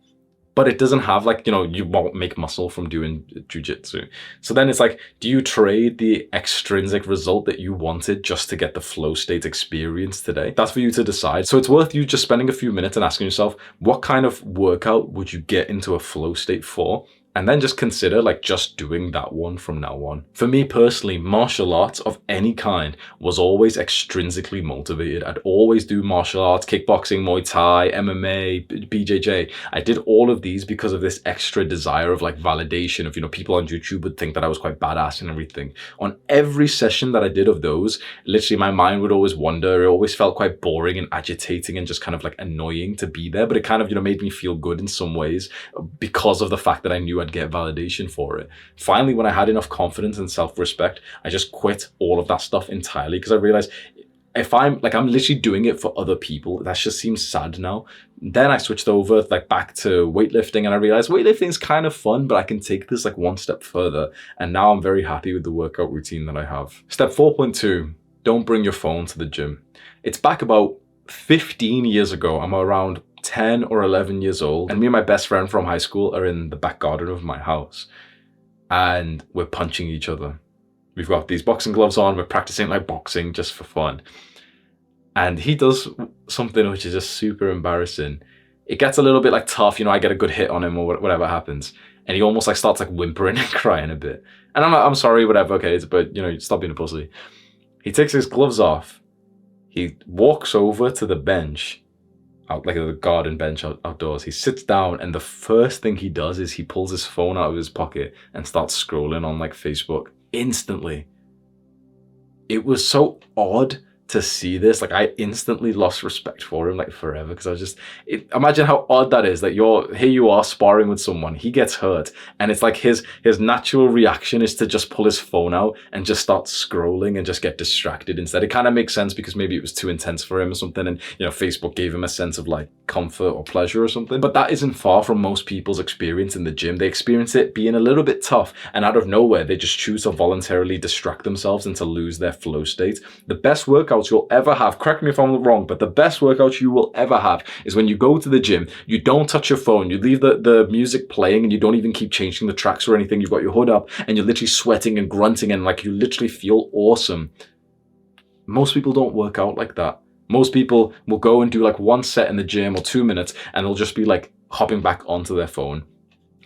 But it doesn't have like, you won't make muscle from doing jujitsu. So then it's like, do you trade the extrinsic result that you wanted just to get the flow state experience today? That's for you to decide. So it's worth you just spending a few minutes and asking yourself, what kind of workout would you get into a flow state for? And then just consider like just doing that one from now on. For me personally, martial arts of any kind was always extrinsically motivated. I'd always do martial arts, kickboxing, Muay Thai, MMA, BJJ. I did all of these because of this extra desire of like validation of, people on YouTube would think that I was quite badass and everything. On every session that I did of those, literally my mind would always wander. It always felt quite boring and agitating and just kind of like annoying to be there. But it kind of, made me feel good in some ways because of the fact that I knew I'd get validation for it. Finally, when I had enough confidence and self-respect, I just quit all of that stuff entirely, because I realized if I'm literally doing it for other people, that just seems sad now. Then I switched over like back to weightlifting, and I realized weightlifting is kind of fun, but I can take this like one step further. And now I'm very happy with the workout routine that I have. Step 4.2, don't bring your phone to the gym. It's back about 15 years ago. I'm around 10 or 11 years old, and me and my best friend from high school are in the back garden of my house, and we're punching each other. We've got these boxing gloves on, we're practicing like boxing just for fun. And he does something which is just super embarrassing. It gets a little bit like tough, I get a good hit on him or whatever happens, and he almost like starts like whimpering and crying a bit. And I'm like, I'm sorry, whatever, okay, but stop being a pussy. He takes his gloves off, he walks over to the bench, out like the garden bench outdoors. He sits down, and the first thing he does is he pulls his phone out of his pocket and starts scrolling on like Facebook instantly. It was so odd to see this. Like, I instantly lost respect for him like forever, because I was just, imagine how odd that is, that here you are sparring with someone, he gets hurt, and it's like his natural reaction is to just pull his phone out and just start scrolling and just get distracted instead. It kind of makes sense because maybe it was too intense for him or something, and Facebook gave him a sense of like comfort or pleasure or something. But that isn't far from most people's experience in the gym. They experience it being a little bit tough, and out of nowhere they just choose to voluntarily distract themselves and to lose their flow state. The best workouts you'll ever have, correct me if I'm wrong, but the best workouts you will ever have is when you go to the gym, you don't touch your phone, you leave the music playing, and you don't even keep changing the tracks or anything. You've got your hood up and you're literally sweating and grunting, and like you literally feel awesome. Most people don't work out like that. Most people will go and do like one set in the gym or 2 minutes, and they'll just be like hopping back onto their phone.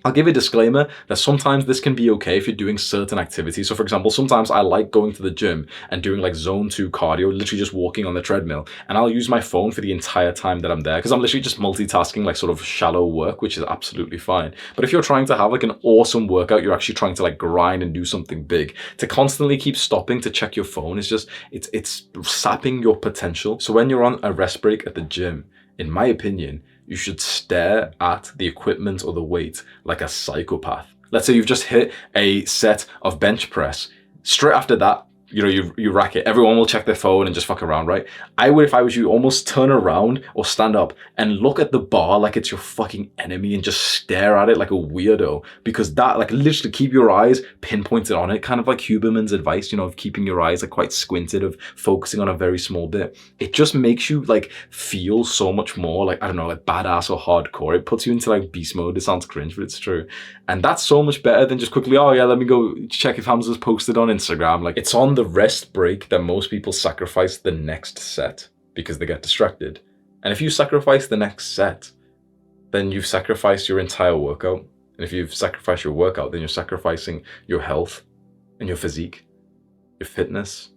I'll give a disclaimer that sometimes this can be okay if you're doing certain activities. So for example, sometimes I like going to the gym and doing like zone 2 cardio, literally just walking on the treadmill, and I'll use my phone for the entire time that I'm there, because I'm literally just multitasking like sort of shallow work, which is absolutely fine. But if you're trying to have like an awesome workout, you're actually trying to like grind and do something big, to constantly keep stopping to check your phone is just, it's sapping your potential. So when you're on a rest break at the gym, in my opinion, you should stare at the equipment or the weight like a psychopath. Let's say you've just hit a set of bench press. Straight after that, you rack it. Everyone will check their phone and just fuck around, right? I would, if I was you, almost turn around or stand up and look at the bar like it's your fucking enemy and just stare at it like a weirdo, because that, like, literally keep your eyes pinpointed on it, kind of like Huberman's advice, of keeping your eyes like quite squinted, of focusing on a very small bit. It just makes you like feel so much more like, I don't know, like badass or hardcore. It puts you into like beast mode. It sounds cringe, but it's true. And that's so much better than just quickly, oh yeah, let me go check if Hamza's posted on Instagram. Like, it's on the rest break that most people sacrifice the next set because they get distracted. And if you sacrifice the next set, then you've sacrificed your entire workout. And if you've sacrificed your workout, then you're sacrificing your health and your physique, your fitness.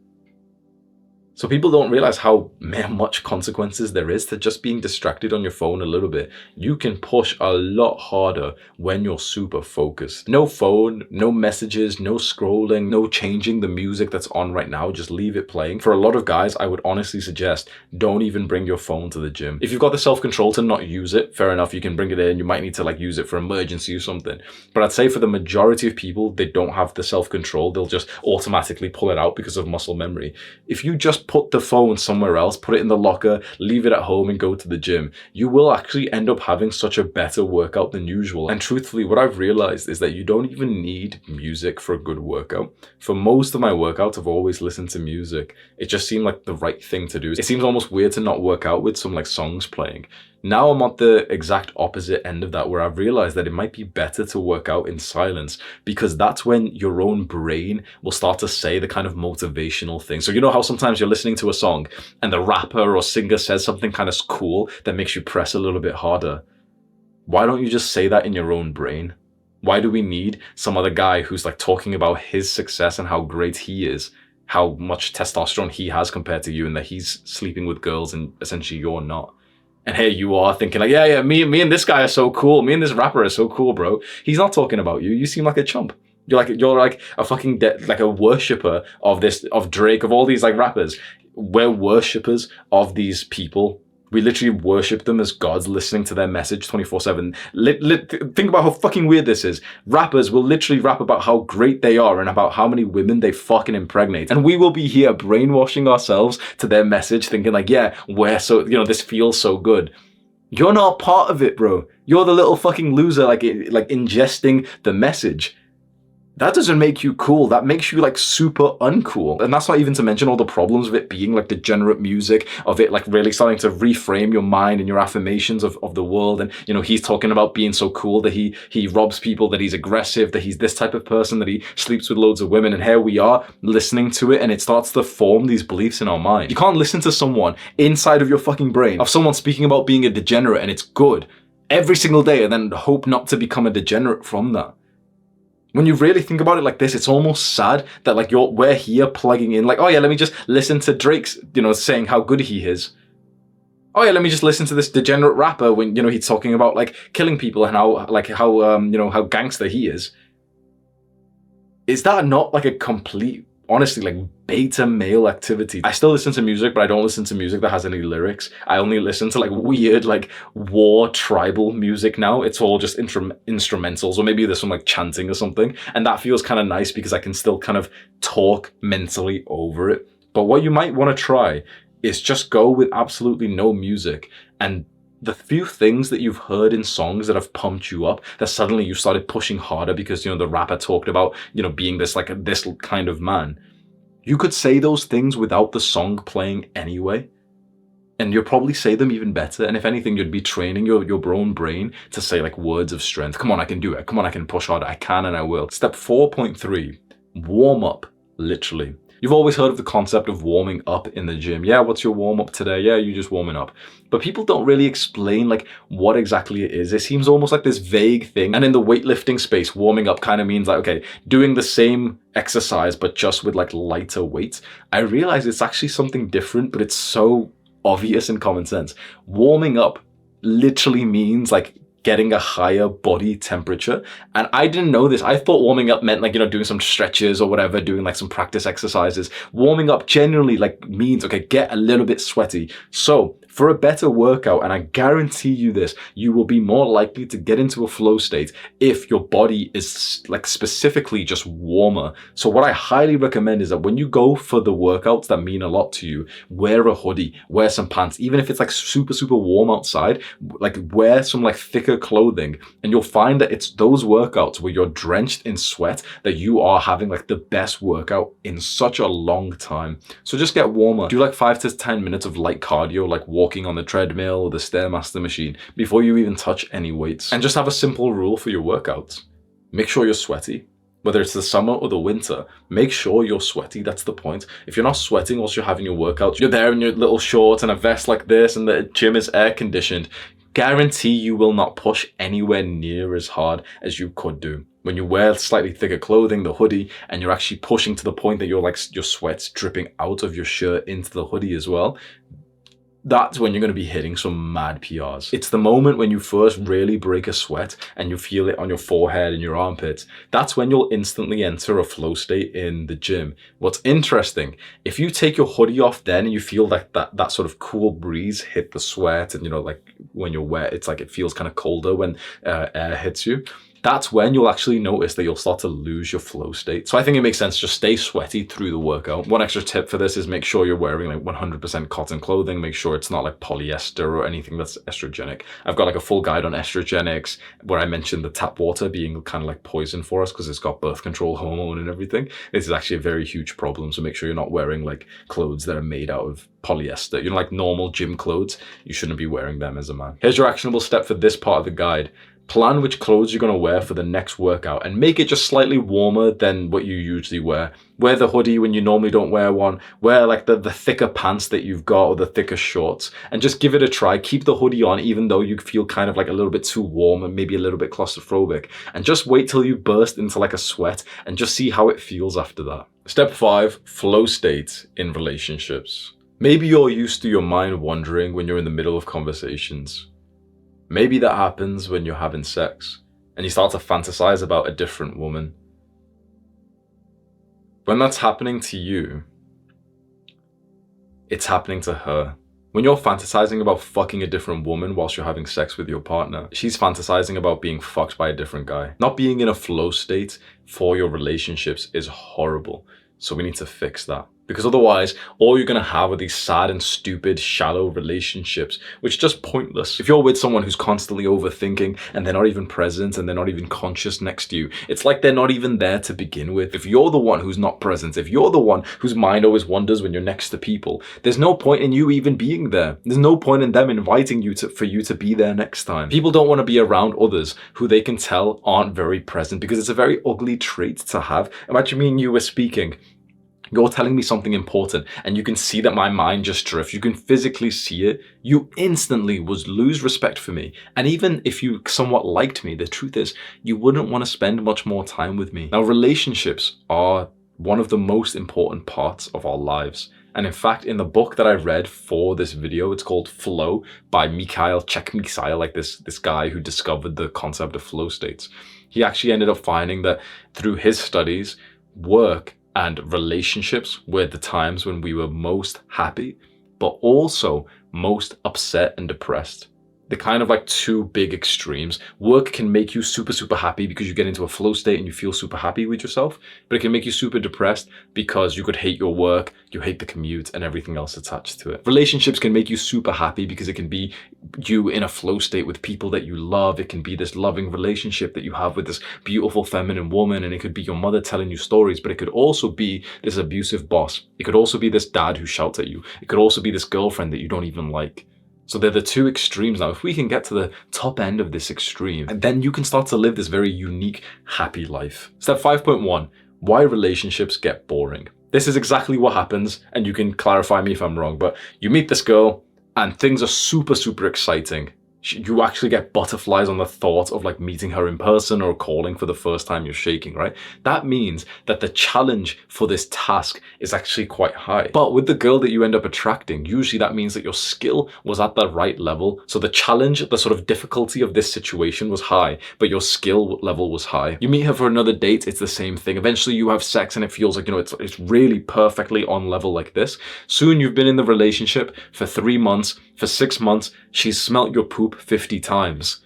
So people don't realize how much consequences there is to just being distracted on your phone a little bit. You can push a lot harder when you're super focused. No phone, no messages, no scrolling, no changing the music that's on right now. Just leave it playing. For a lot of guys, I would honestly suggest don't even bring your phone to the gym. If you've got the self-control to not use it, fair enough, you can bring it in. You might need to like use it for emergency or something. But I'd say for the majority of people, they don't have the self-control. They'll just automatically pull it out because of muscle memory. If you just put the phone somewhere else, put it in the locker, leave it at home and go to the gym, you will actually end up having such a better workout than usual. And truthfully, what I've realized is that you don't even need music for a good workout. For most of my workouts, I've always listened to music. It just seemed like the right thing to do. It seems almost weird to not work out with some like songs playing. Now I'm at the exact opposite end of that, where I've realized that it might be better to work out in silence, because that's when your own brain will start to say the kind of motivational thing. So you know how sometimes you're listening to a song and the rapper or singer says something kind of cool that makes you press a little bit harder? Why don't you just say that in your own brain? Why do we need some other guy who's like talking about his success and how great he is, how much testosterone he has compared to you, and that he's sleeping with girls and essentially you're not? And here you are thinking like, yeah, me and this guy are so cool. Me and this rapper are so cool, bro. He's not talking about you. You seem like a chump. You're like a fucking like a worshipper of Drake, of all these like rappers. We're worshippers of these people. We literally worship them as gods, listening to their message 24/7. Think about how fucking weird this is. Rappers will literally rap about how great they are and about how many women they fucking impregnate. And we will be here brainwashing ourselves to their message, thinking like, yeah, we're so, this feels so good. You're not part of it, bro. You're the little fucking loser, like ingesting the message. That doesn't make you cool. That makes you like super uncool. And that's not even to mention all the problems of it being like degenerate music, of it like really starting to reframe your mind and your affirmations of the world. And he's talking about being so cool that he robs people, that he's aggressive, that he's this type of person, that he sleeps with loads of women. And here we are listening to it, and it starts to form these beliefs in our mind. You can't listen to someone inside of your fucking brain, of someone speaking about being a degenerate, and it's good every single day, and then hope not to become a degenerate from that. When you really think about it like this, it's almost sad that like we're here plugging in like, oh yeah, let me just listen to Drake's, saying how good he is. Oh yeah, let me just listen to this degenerate rapper when, he's talking about like killing people and how gangster he is. Is that not like a complete, honestly, like beta male activity? I still listen to music, but I don't listen to music that has any lyrics. I only listen to like weird, like war tribal music now. It's all just instrumentals, or maybe there's some like chanting or something. And that feels kind of nice because I can still kind of talk mentally over it. But what you might want to try is just go with absolutely no music, and the few things that you've heard in songs that have pumped you up, that suddenly you started pushing harder because, the rapper talked about, being this kind of man. You could say those things without the song playing anyway, and you'll probably say them even better. And if anything, you'd be training your own brain to say like words of strength. Come on, I can do it. Come on, I can push harder. I can and I will. Step 4.3, warm up, literally. You've always heard of the concept of warming up in the gym. Yeah, what's your warm up today? Yeah, you're just warming up. But people don't really explain like what exactly it is. It seems almost like this vague thing. And in the weightlifting space, warming up kind of means like, okay, doing the same exercise, but just with like lighter weights. I realize it's actually something different, but it's so obvious and common sense. Warming up literally means like getting a higher body temperature. And I didn't know this. I thought warming up meant like, doing some stretches or whatever, doing like some practice exercises. Warming up generally like means, okay, get a little bit sweaty. So for a better workout, and I guarantee you this, you will be more likely to get into a flow state if your body is like specifically just warmer. So what I highly recommend is that when you go for the workouts that mean a lot to you, wear a hoodie, wear some pants, even if it's like super, super warm outside, like wear some like thicker clothing, and you'll find that it's those workouts where you're drenched in sweat that you are having like the best workout in such a long time. So just get warmer. Do like 5 to 10 minutes of light cardio, like walking on the treadmill or the Stairmaster machine before you even touch any weights. And just have a simple rule for your workouts. Make sure you're sweaty. Whether it's the summer or the winter, make sure you're sweaty. That's the point. If you're not sweating whilst you're having your workouts, you're there in your little shorts and a vest like this, and the gym is air conditioned, Guarantee you will not push anywhere near as hard as you could do. When you wear slightly thicker clothing, the hoodie, and you're actually pushing to the point that you're like, your sweat's dripping out of your shirt into the hoodie as well, that's when you're going to be hitting some mad PRs. It's the moment when you first really break a sweat and you feel it on your forehead and your armpits. That's when you'll instantly enter a flow state in the gym. What's interesting, if you take your hoodie off then and you feel like that sort of cool breeze hit the sweat, and you know, like when you're wet, it's like it feels kind of colder when air hits you. That's when you'll actually notice that you'll start to lose your flow state. So I think it makes sense to just stay sweaty through the workout. One extra tip for this is make sure you're wearing like 100% cotton clothing. Make sure it's not like polyester or anything that's estrogenic. I've got like a full guide on estrogenics where I mentioned the tap water being kind of like poison for us because it's got birth control hormone and everything. This is actually a very huge problem. So make sure you're not wearing like clothes that are made out of polyester. You know, like normal gym clothes, you shouldn't be wearing them as a man. Here's your actionable step for this part of the guide. Plan which clothes you're going to wear for the next workout and make it just slightly warmer than what you usually wear. Wear the hoodie when you normally don't wear one. Wear like the thicker pants that you've got or the thicker shorts, and just give it a try. Keep the hoodie on even though you feel kind of like a little bit too warm and maybe a little bit claustrophobic, and just wait till you burst into like a sweat and just see how it feels after that. Step 5, flow state in relationships. Maybe you're used to your mind wandering when you're in the middle of conversations. Maybe that happens when you're having sex and you start to fantasize about a different woman. When that's happening to you, it's happening to her. When you're fantasizing about fucking a different woman whilst you're having sex with your partner, she's fantasizing about being fucked by a different guy. Not being in a flow state for your relationships is horrible. So we need to fix that. Because otherwise, all you're going to have are these sad and stupid, shallow relationships, which are just pointless. If you're with someone who's constantly overthinking and they're not even present and they're not even conscious next to you, it's like they're not even there to begin with. If you're the one who's not present, if you're the one whose mind always wanders when you're next to people, there's no point in you even being there. There's no point in them inviting you for you to be there next time. People don't want to be around others who they can tell aren't very present, because it's a very ugly trait to have. Imagine me and you were speaking. You're telling me something important and you can see that my mind just drifts. You can physically see it. You instantly would lose respect for me. And even if you somewhat liked me, the truth is you wouldn't want to spend much more time with me. Now, relationships are one of the most important parts of our lives. And in fact, in the book that I read for this video, it's called Flow by Mikhail Csikszentmihalyi, like this guy who discovered the concept of flow states. He actually ended up finding that through his studies, work and relationships were the times when we were most happy, but also most upset and depressed. The kind of like two big extremes. Work can make you super, super happy because you get into a flow state and you feel super happy with yourself, but it can make you super depressed because you could hate your work, you hate the commute and everything else attached to it. Relationships can make you super happy because it can be you in a flow state with people that you love. It can be this loving relationship that you have with this beautiful feminine woman, and it could be your mother telling you stories, but it could also be this abusive boss. It could also be this dad who shouts at you. It could also be this girlfriend that you don't even like. So they're the two extremes. Now, if we can get to the top end of this extreme, and then you can start to live this very unique, happy life. Step 5.1, why relationships get boring. This is exactly what happens, and you can clarify me if I'm wrong, but you meet this girl and things are super, super exciting. You actually get butterflies on the thought of like meeting her in person or calling for the first time. You're shaking, right? That means that the challenge for this task is actually quite high. But with the girl that you end up attracting, usually that means that your skill was at the right level. So the challenge, the sort of difficulty of this situation was high, but your skill level was high. You meet her for another date, it's the same thing. Eventually you have sex and it feels like, you know, it's really perfectly on level like this. Soon you've been in the relationship for 3 months, for 6 months, she's smelt your poop 50 times.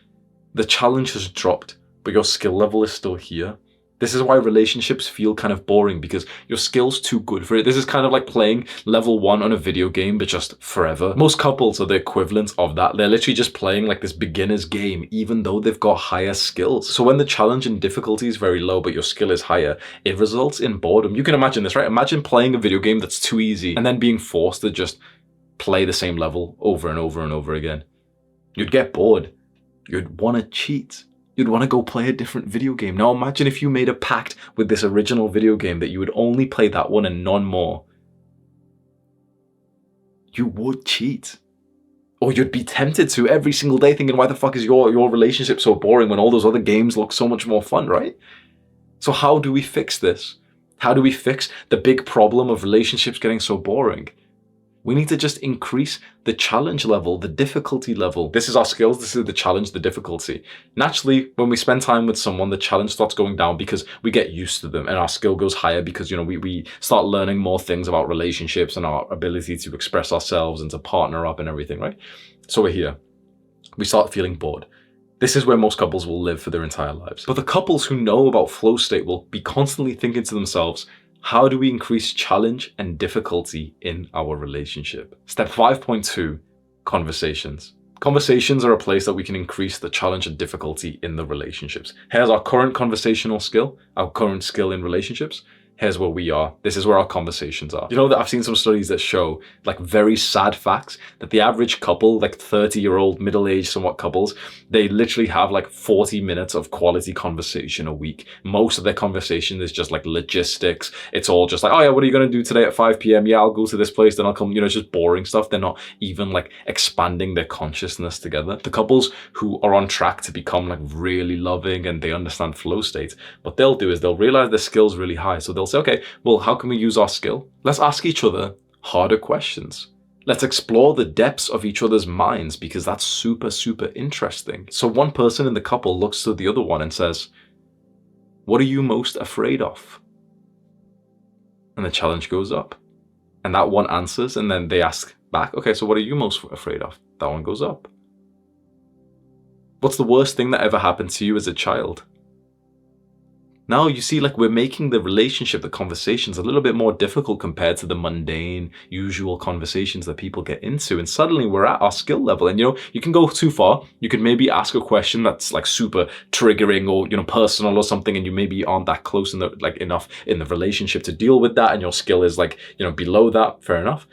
The challenge has dropped, but your skill level is still here. This is why relationships feel kind of boring, because your skill's too good for it. This is kind of like playing level 1 on a video game, but just forever. Most couples are the equivalent of that. They're literally just playing like this beginner's game, even though they've got higher skills. So when the challenge and difficulty is very low, but your skill is higher, it results in boredom. You can imagine this, right? Imagine playing a video game that's too easy and then being forced to just play the same level over and over and over again. You'd get bored. You'd want to cheat. You'd want to go play a different video game. Now imagine if you made a pact with this original video game that you would only play that one and none more. You would cheat. Or you'd be tempted to every single day thinking, why the fuck is your relationship so boring when all those other games look so much more fun, right? So how do we fix this? How do we fix the big problem of relationships getting so boring? We need to just increase the challenge level, the difficulty level. This is our skills, this is the challenge, the difficulty. Naturally, when we spend time with someone, the challenge starts going down because we get used to them, and our skill goes higher because, you know, we start learning more things about relationships and our ability to express ourselves and to partner up and everything, right? So we're here. We start feeling bored. This is where most couples will live for their entire lives. But the couples who know about flow state will be constantly thinking to themselves, how do we increase challenge and difficulty in our relationship? Step 5.2, conversations. Conversations are a place that we can increase the challenge and difficulty in the relationships. Here's our current conversational skill, our current skill in relationships. Here's where we are. This is where our conversations are. You know that I've seen some studies that show, like, very sad facts, that the average couple, like 30-year-old, middle-aged somewhat couples, they literally have like 40 minutes of quality conversation a week. Most of their conversation is just like logistics. It's all just like, oh yeah, what are you going to do today at 5 p.m? Yeah, I'll go to this place, then I'll come, you know, it's just boring stuff. They're not even like expanding their consciousness together. The couples who are on track to become like really loving and they understand flow state, what they'll do is they'll realize their skill's really high. So they'll say, okay, well, how can we use our skill? Let's ask each other harder questions. Let's explore the depths of each other's minds, because that's super, super interesting. So one person in the couple looks to the other one and says, what are you most afraid of? And the challenge goes up. And that one answers, and then they ask back, okay, so what are you most afraid of? That one goes up. What's the worst thing that ever happened to you as a child? Now you see, like, we're making the relationship, the conversations, a little bit more difficult compared to the mundane, usual conversations that people get into. And suddenly we're at our skill level. And, you know, you can go too far. You could maybe ask a question that's like super triggering or, you know, personal or something, and you maybe aren't that close in the, like, enough in the relationship to deal with that. And your skill is, like, you know, below that. Fair enough.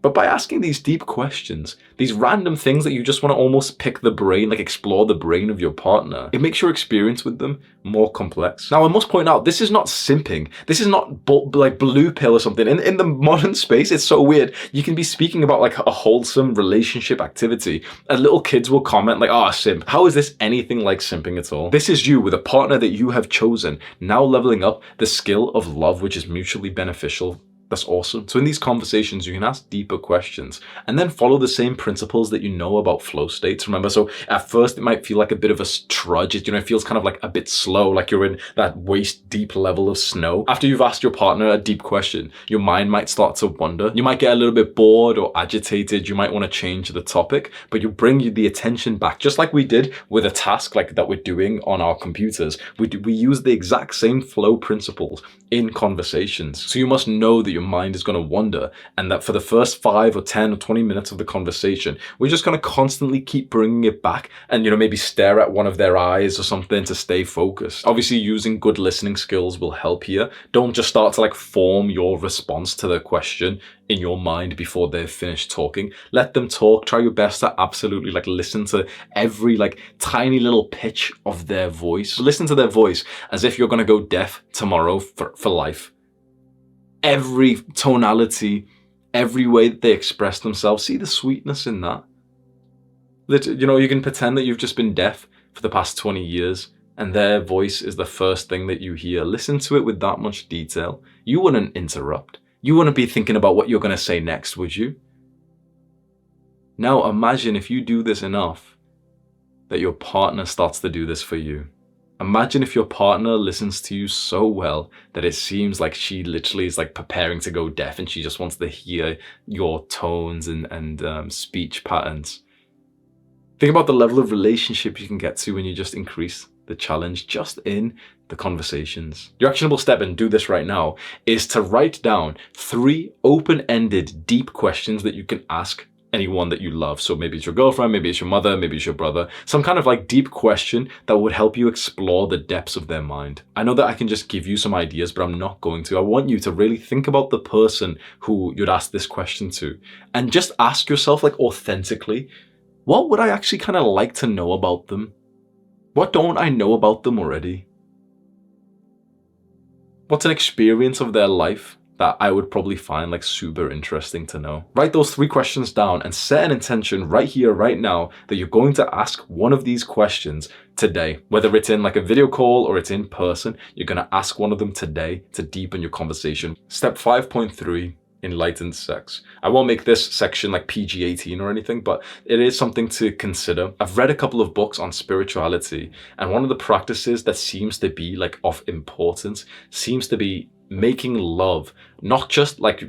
But by asking these deep questions, these random things that you just want to almost pick the brain, like explore the brain of your partner, it makes your experience with them more complex. Now, I must point out, this is not simping. This is not like blue pill or something. In the modern space, it's so weird. You can be speaking about like a wholesome relationship activity, and little kids will comment like, oh, simp. How is this anything like simping at all? This is you with a partner that you have chosen, now leveling up the skill of love, which is mutually beneficial. That's awesome. So in these conversations, you can ask deeper questions and then follow the same principles that you know about flow states. Remember, so at first it might feel like a bit of a trudge. You know, it feels kind of like a bit slow, like you're in that waist deep level of snow. After you've asked your partner a deep question, your mind might start to wander. You might get a little bit bored or agitated. You might want to change the topic, but you bring the attention back, just like we did with a task like that we're doing on our computers. We use the exact same flow principles in conversations. So you must know that your mind is going to wander, and that for the first 5 or 10 or 20 minutes of the conversation, we're just going to constantly keep bringing it back and, you know, maybe stare at one of their eyes or something to stay focused. Obviously, using good listening skills will help here. Don't just start to like form your response to the question in your mind before they've finished talking. Let them talk. Try your best to absolutely like listen to every like tiny little pitch of their voice. Listen to their voice as if you're going to go deaf tomorrow for life. Every tonality, every way that they express themselves, see the sweetness in that. You know, you can pretend that you've just been deaf for the past 20 years and their voice is the first thing that you hear. Listen to it with that much detail. You wouldn't interrupt. You wouldn't be thinking about what you're going to say next, would you? Now imagine if you do this enough that your partner starts to do this for you. Imagine if your partner listens to you so well that it seems like she literally is like preparing to go deaf and she just wants to hear your tones and speech patterns. Think about the level of relationship you can get to when you just increase the challenge just in the conversations. Your actionable step, and do this right now, is to write down 3 open-ended, deep questions that you can ask anyone that you love. So maybe it's your girlfriend, maybe it's your mother, maybe it's your brother. Some kind of like deep question that would help you explore the depths of their mind. I know that I can just give you some ideas, but I'm not going to. I want you to really think about the person who you'd ask this question to and just ask yourself, like, authentically, what would I actually kind of like to know about them? What don't I know about them already? What's an experience of their life that I would probably find like super interesting to know. Write those 3 questions down and set an intention right here, right now, that you're going to ask one of these questions today. Whether it's in like a video call or it's in person, you're going to ask one of them today to deepen your conversation. Step 5.3. Enlightened sex. I won't make this section like PG-18 or anything, but it is something to consider. I've read a couple of books on spirituality, and one of the practices that seems to be like of importance seems to be making love, not just like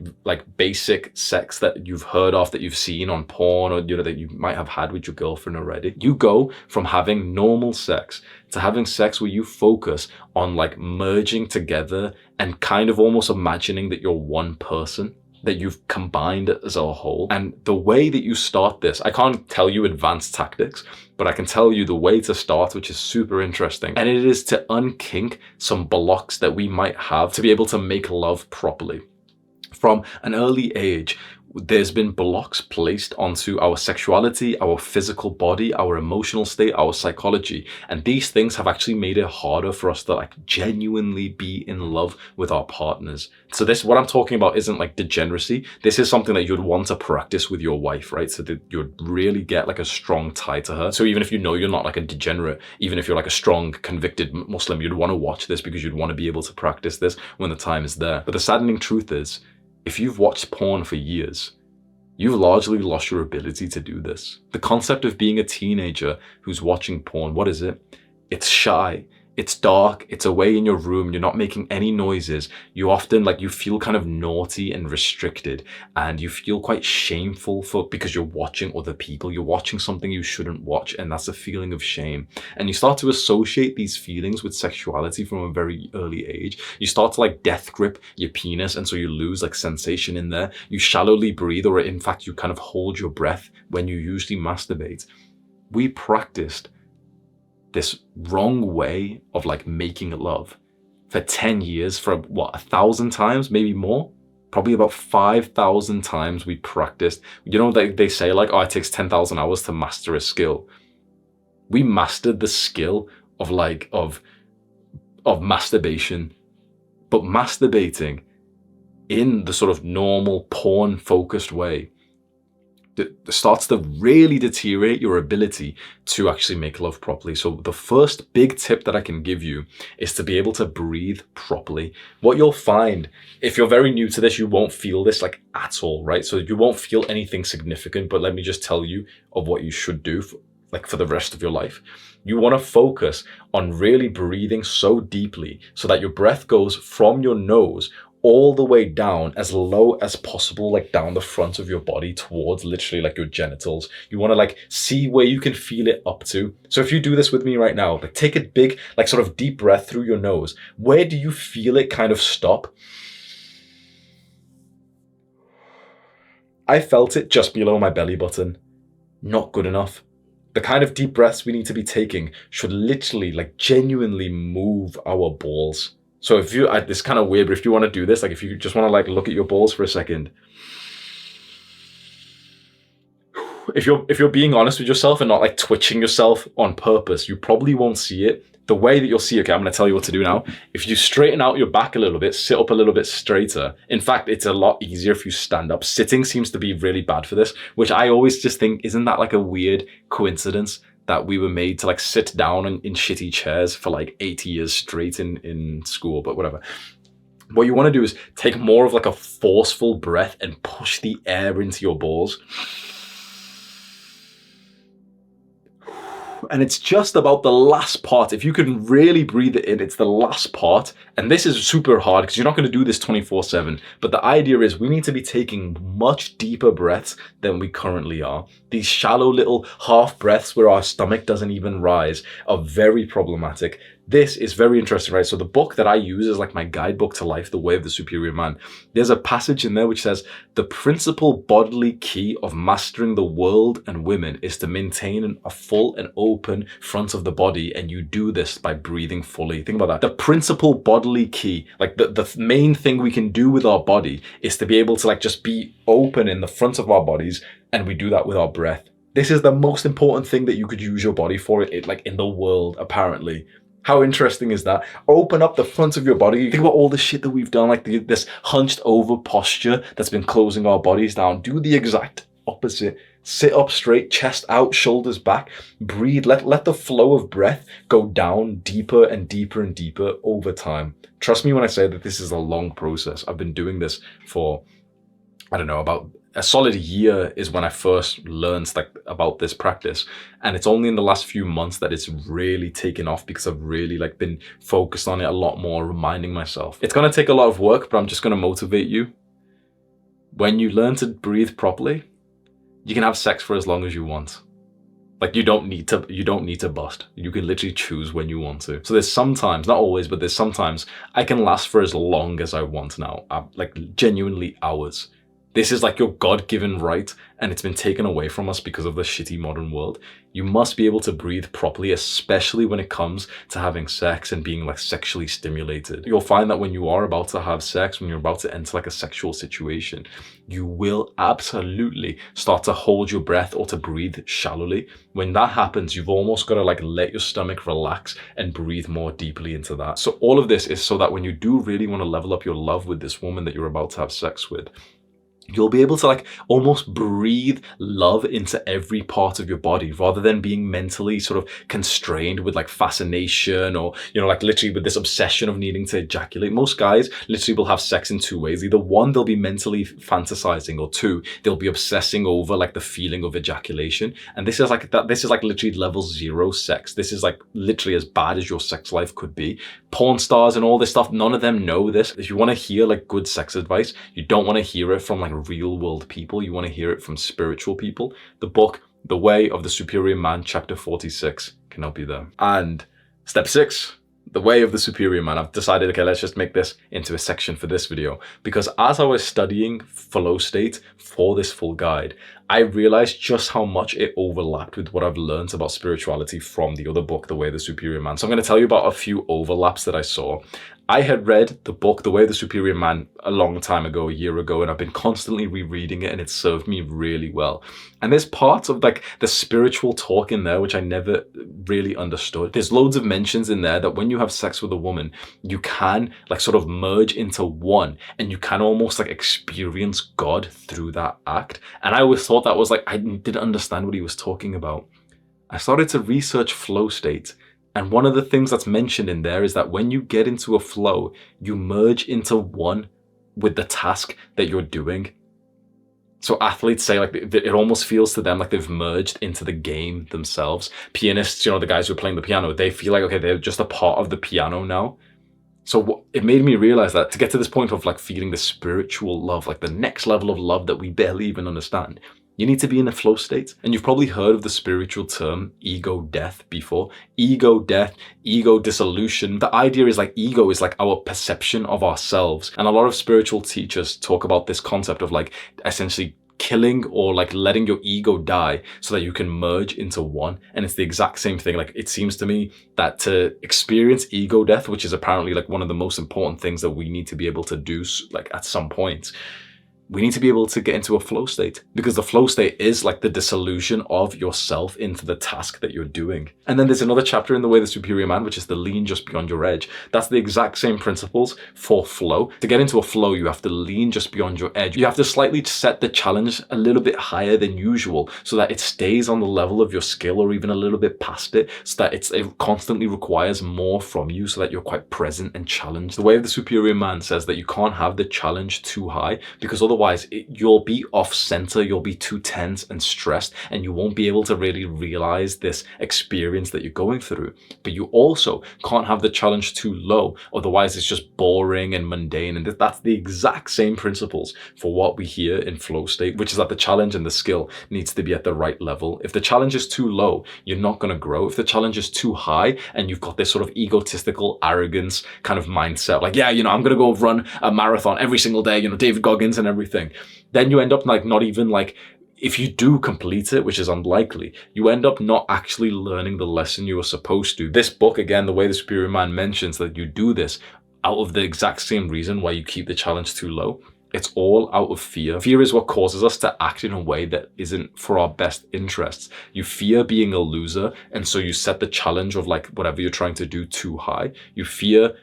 basic sex that you've heard of, that you've seen on porn, or that you might have had with your girlfriend already. You go from having normal sex to having sex where you focus on like merging together and kind of almost imagining that you're one person, that you've combined as a whole. And the way that you start this, I can't tell you advanced tactics, but I can tell you the way to start, which is super interesting. And it is to unkink some blocks that we might have to be able to make love properly. From an early age, there's been blocks placed onto our sexuality, our physical body, our emotional state, our psychology. And these things have actually made it harder for us to like genuinely be in love with our partners. So this, what I'm talking about isn't like degeneracy. This is something that you'd want to practice with your wife, right? So that you'd really get like a strong tie to her. So even if you know you're not like a degenerate, even if you're like a strong convicted Muslim, you'd want to watch this because you'd want to be able to practice this when the time is there. But the saddening truth is, if you've watched porn for years, you've largely lost your ability to do this. The concept of being a teenager who's watching porn, what is it? It's shy. It's dark, it's away in your room, you're not making any noises. You often you feel kind of naughty and restricted, and you feel quite shameful because you're watching other people, you're watching something you shouldn't watch, and that's a feeling of shame. And you start to associate these feelings with sexuality from a very early age. You start to death grip your penis, and so you lose sensation in there. You shallowly breathe, or in fact you kind of hold your breath when you usually masturbate. We practiced this wrong way of making love for 10 years, for what, 1,000 times, maybe more? Probably about 5,000 times we practiced. They say oh, it takes 10,000 hours to master a skill. We mastered the skill of masturbation, but masturbating in the sort of normal porn focused way starts to really deteriorate your ability to actually make love properly. So the first big tip that I can give you is to be able to breathe properly. What you'll find, if you're very new to this, you won't feel this at all, right? So you won't feel anything significant, but let me just tell you of what you should do for the rest of your life. You want to focus on really breathing so deeply so that your breath goes from your nose all the way down as low as possible, down the front of your body towards literally your genitals. You want to see where you can feel it up to. So if you do this with me right now, take a big sort of deep breath through your nose. Where do you feel it kind of stop? I felt it just below my belly button. Not good enough. The kind of deep breaths we need to be taking should literally genuinely move our balls. So if you, it's kind of weird, but if you want to do this, if you just want to look at your balls for a second. If you're being honest with yourself and not twitching yourself on purpose, you probably won't see it. The way that you'll see, okay, I'm going to tell you what to do now. If you straighten out your back a little bit, sit up a little bit straighter. In fact, it's a lot easier if you stand up. Sitting seems to be really bad for this, which I always just think, isn't that a weird coincidence that we were made to sit down in shitty chairs for 80 years straight in school, but whatever. What you want to do is take more of a forceful breath and push the air into your balls. And it's just about the last part. If you can really breathe it in, it's the last part. And this is super hard because you're not going to do this 24/7. But the idea is we need to be taking much deeper breaths than we currently are. These shallow little half breaths where our stomach doesn't even rise are very problematic. This is very interesting, right? So the book that I use is my guidebook to life, The Way of the Superior Man. There's a passage in there which says, the principal bodily key of mastering the world and women is to maintain a full and open front of the body. And you do this by breathing fully. Think about that. The principal bodily key, the main thing we can do with our body is to be able to just be open in the front of our bodies. And we do that with our breath. This is the most important thing that you could use your body for, in the world, apparently. How interesting is that? Open up the front of your body. Think about all the shit that we've done, like this hunched over posture that's been closing our bodies down. Do the exact opposite. Sit up straight, chest out, shoulders back. Breathe. Let the flow of breath go down deeper and deeper and deeper over time. Trust me when I say that this is a long process. I've been doing this for, I don't know, about a solid year is when I first learned about this practice. And it's only in the last few months that it's really taken off, because I've really been focused on it a lot more, reminding myself. It's going to take a lot of work, but I'm just going to motivate you. When you learn to breathe properly, you can have sex for as long as you want. You don't need to bust. You can literally choose when you want to. So there's sometimes, not always, but there's sometimes I can last for as long as I want now. Genuinely hours. This is your God-given right, and it's been taken away from us because of the shitty modern world. You must be able to breathe properly, especially when it comes to having sex and being sexually stimulated. You'll find that when you are about to have sex, when you're about to enter a sexual situation, you will absolutely start to hold your breath or to breathe shallowly. When that happens, you've almost got to let your stomach relax and breathe more deeply into that. So all of this is so that when you do really want to level up your love with this woman that you're about to have sex with, you'll be able to almost breathe love into every part of your body, rather than being mentally sort of constrained with fascination or, literally with this obsession of needing to ejaculate. Most guys literally will have sex in two ways. Either one, they'll be mentally fantasizing, or two, they'll be obsessing over the feeling of ejaculation. And this is literally level 0 sex. This is literally as bad as your sex life could be. Porn stars and all this stuff, none of them know this. If you want to hear good sex advice, you don't want to hear it from real world people. You want to hear it from spiritual people. The book, The Way of the Superior Man, chapter 46 can help you there. And step 6, The Way of the Superior Man. I've decided, okay, let's just make this into a section for this video, because as I was studying flow state for this full guide, I realized just how much it overlapped with what I've learned about spirituality from the other book, The Way of the Superior Man. So I'm going to tell you about a few overlaps that I saw. I had read the book, The Way of the Superior Man, a long time ago, a year ago, and I've been constantly rereading it, and it served me really well. And there's parts of the spiritual talk in there which I never really understood. There's loads of mentions in there that when you have sex with a woman, you can sort of merge into one, and you can almost experience God through that act. And I always thought that was I didn't understand what he was talking about. I started to research flow state. And one of the things that's mentioned in there is that when you get into a flow, you merge into one with the task that you're doing. So athletes say it almost feels to them like they've merged into the game themselves. Pianists, the guys who are playing the piano, they feel okay, they're just a part of the piano now. So it made me realize that to get to this point of feeling the spiritual love, the next level of love that we barely even understand, you need to be in a flow state. And you've probably heard of the spiritual term ego death before. Ego death, ego dissolution. The idea is ego is our perception of ourselves. And a lot of spiritual teachers talk about this concept of essentially killing or letting your ego die so that you can merge into one. And it's the exact same thing. It seems to me that to experience ego death, which is apparently one of the most important things that we need to be able to do at some point, we need to be able to get into a flow state, because the flow state is the dissolution of yourself into the task that you're doing. And then there's another chapter in The Way of the Superior Man, which is the lean just beyond your edge. That's the exact same principles for flow. To get into a flow, you have to lean just beyond your edge. You have to slightly set the challenge a little bit higher than usual so that it stays on the level of your skill, or even a little bit past it, so that it constantly requires more from you, so that you're quite present and challenged. The Way of the Superior Man says that you can't have the challenge too high, because otherwise you'll be off center, you'll be too tense and stressed, and you won't be able to really realize this experience that you're going through. But you also can't have the challenge too low, otherwise it's just boring and mundane. And that's the exact same principles for what we hear in flow state, which is that the challenge and the skill needs to be at the right level. If the challenge is too low, you're not going to grow. If the challenge is too high and you've got this sort of egotistical arrogance kind of mindset, I'm going to go run a marathon every single day, David Goggins and everything, then you end up not even if you do complete it, which is unlikely, you end up not actually learning the lesson you were supposed to. This book, again, The Way the Superior Man, mentions that you do this out of the exact same reason why you keep the challenge too low. It's all out of fear. Fear is what causes us to act in a way that isn't for our best interests. You fear being a loser, and so you set the challenge of like whatever you're trying to do too high. You fear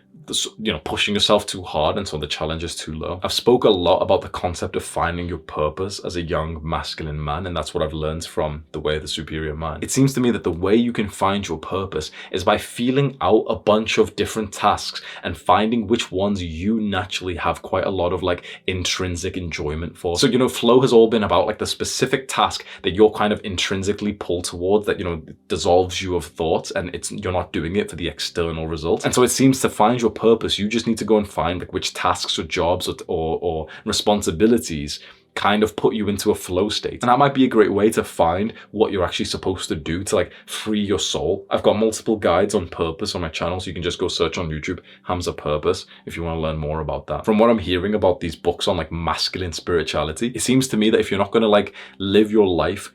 pushing yourself too hard, and so the challenge is too low. I've spoke a lot about the concept of finding your purpose as a young masculine man, and that's what I've learned from The Way of the Superior Man. It seems to me that the way you can find your purpose is by feeling out a bunch of different tasks and finding which ones you naturally have quite a lot of like intrinsic enjoyment for. So, flow has all been about like the specific task that you're kind of intrinsically pulled towards, that, dissolves you of thoughts, and you're not doing it for the external results. And so it seems to find your purpose, you just need to go and find like which tasks or jobs or responsibilities kind of put you into a flow state. And that might be a great way to find what you're actually supposed to do to like free your soul. I've got multiple guides on purpose on my channel, so you can just go search on YouTube Hamza Purpose if you want to learn more about that. From what I'm hearing about these books on like masculine spirituality, it seems to me that if you're not going to like live your life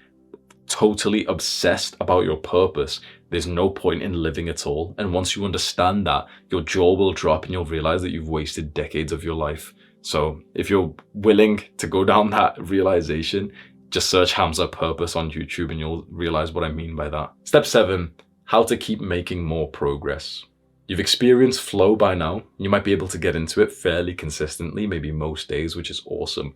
totally obsessed about your purpose, there's no point in living at all. And once you understand that, your jaw will drop and you'll realize that you've wasted decades of your life. So if you're willing to go down that realization, just search Hamza Purpose on YouTube and you'll realize what I mean by that. Step 7, how to keep making more progress. You've experienced flow by now. You might be able to get into it fairly consistently, maybe most days, which is awesome.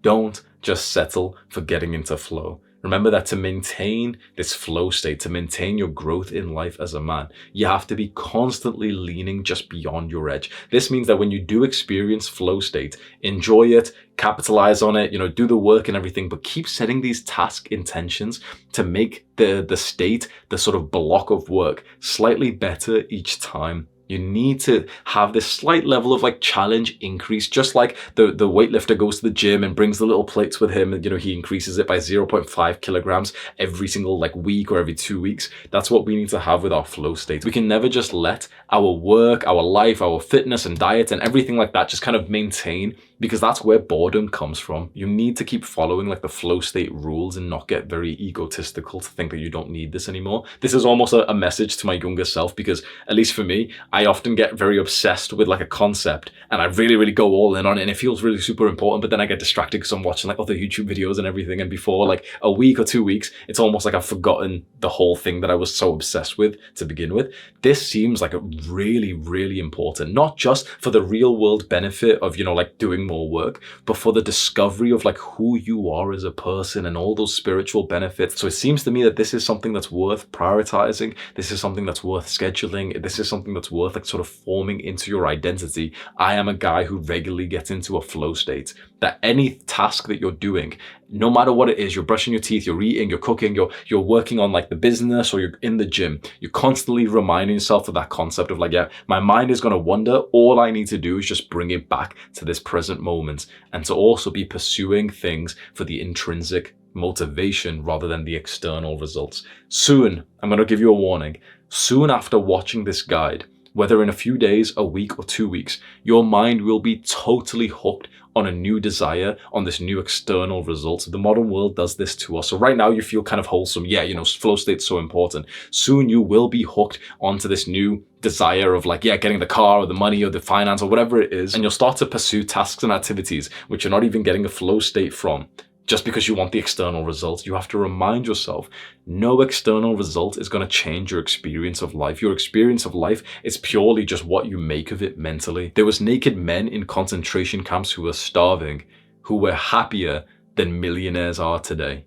Don't just settle for getting into flow. Remember that to maintain this flow state, to maintain your growth in life as a man, you have to be constantly leaning just beyond your edge. This means that when you do experience flow state, enjoy it, capitalize on it, do the work and everything, but keep setting these task intentions to make the state, the sort of block of work, slightly better each time. You need to have this slight level of like challenge increase, just like the weightlifter goes to the gym and brings the little plates with him, and he increases it by 0.5 kilograms every single like week or every 2 weeks. That's what we need to have with our flow state. We can never just let our work, our life, our fitness and diet and everything like that just kind of maintain, because that's where boredom comes from. You need to keep following like the flow state rules and not get very egotistical to think that you don't need this anymore. This is almost a message to my younger self, because at least for me, I often get very obsessed with like a concept and I really go all in on it, and it feels really super important, but then I get distracted because I'm watching like other YouTube videos and everything, and before like a week or 2 weeks, it's almost like I've forgotten the whole thing that I was so obsessed with to begin with. This seems like a really important, not just for the real world benefit of, like doing more work, but for the discovery of like who you are as a person and all those spiritual benefits. So it seems to me that this is something that's worth prioritizing. This is something that's worth scheduling. This is something that's worth like sort of forming into your identity. I am a guy who regularly gets into a flow state, that any task that you're doing, no matter what it is, you're brushing your teeth, you're eating, you're cooking, you're working on like the business, or you're in the gym, you're constantly reminding yourself of that concept of like, yeah, my mind is going to wander. All I need to do is just bring it back to this present moment, and to also be pursuing things for the intrinsic motivation rather than the external results. Soon, I'm going to give you a warning, soon after watching this guide, whether in a few days, a week or 2 weeks, your mind will be totally hooked on a new desire, on this new external result. The modern world does this to us. So right now you feel kind of wholesome. Yeah, flow state's so important. Soon you will be hooked onto this new desire of like, yeah, getting the car or the money or the finance or whatever it is. And you'll start to pursue tasks and activities which you're not even getting a flow state from, just because you want the external results. You have to remind yourself, no external result is going to change your experience of life. Your experience of life is purely just what you make of it mentally. There was naked men in concentration camps who were starving, who were happier than millionaires are today.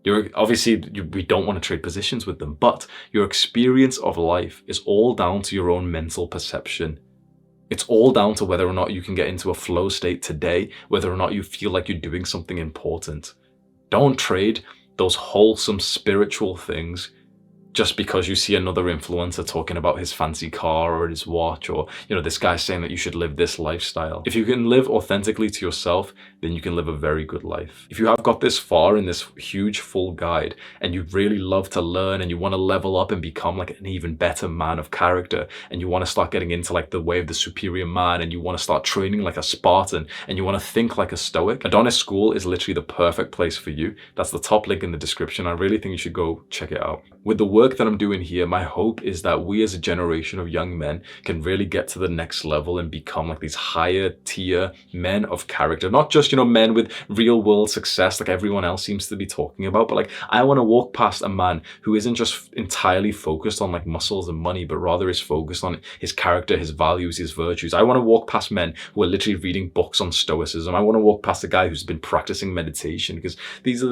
We don't want to trade positions with them, but your experience of life is all down to your own mental perception. It's all down to whether or not you can get into a flow state today, whether or not you feel like you're doing something important. Don't trade those wholesome spiritual things just because you see another influencer talking about his fancy car or his watch, or this guy saying that you should live this lifestyle. If you can live authentically to yourself, then you can live a very good life. If you have got this far in this huge full guide and you really love to learn and you want to level up and become like an even better man of character, and you want to start getting into like the way of the superior man, and you want to start training like a Spartan, and you want to think like a Stoic, Adonis School is literally the perfect place for you. That's the top link in the description. I really think you should go check it out. With the work work that I'm doing here, my hope is that we as a generation of young men can really get to the next level and become like these higher tier men of character. Not just, men with real world success like everyone else seems to be talking about, but like I want to walk past a man who isn't just entirely focused on like muscles and money, but rather is focused on his character, his values, his virtues. I want to walk past men who are literally reading books on stoicism. I want to walk past a guy who's been practicing meditation, because these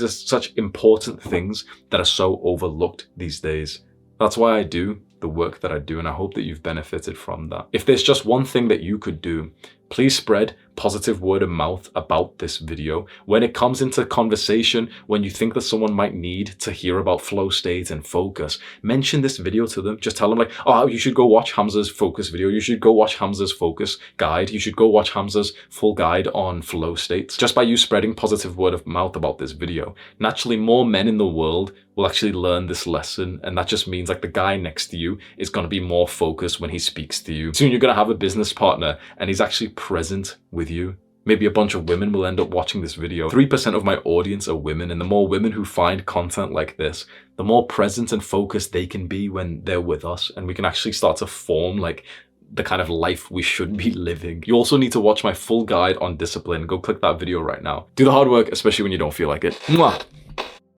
are such important things that are so overlooked these days. That's why I do the work that I do, and I hope that you've benefited from that. If there's just one thing that you could do, please spread positive word of mouth about this video. When it comes into conversation, when you think that someone might need to hear about flow state and focus, mention this video to them. Just tell them like, oh, you should go watch Hamza's focus video. You should go watch Hamza's focus guide. You should go watch Hamza's full guide on flow states. Just by you spreading positive word of mouth about this video, naturally more men in the world will actually learn this lesson. And that just means like the guy next to you is going to be more focused when he speaks to you. Soon you're going to have a business partner and he's actually present with you. Maybe a bunch of women will end up watching this video. 3% of my audience are women, and the more women who find content like this, the more present and focused they can be when they're with us, and we can actually start to form like the kind of life we should be living. You also need to watch my full guide on discipline. Go click that video right now. Do the hard work, especially when you don't feel like it. Mwah!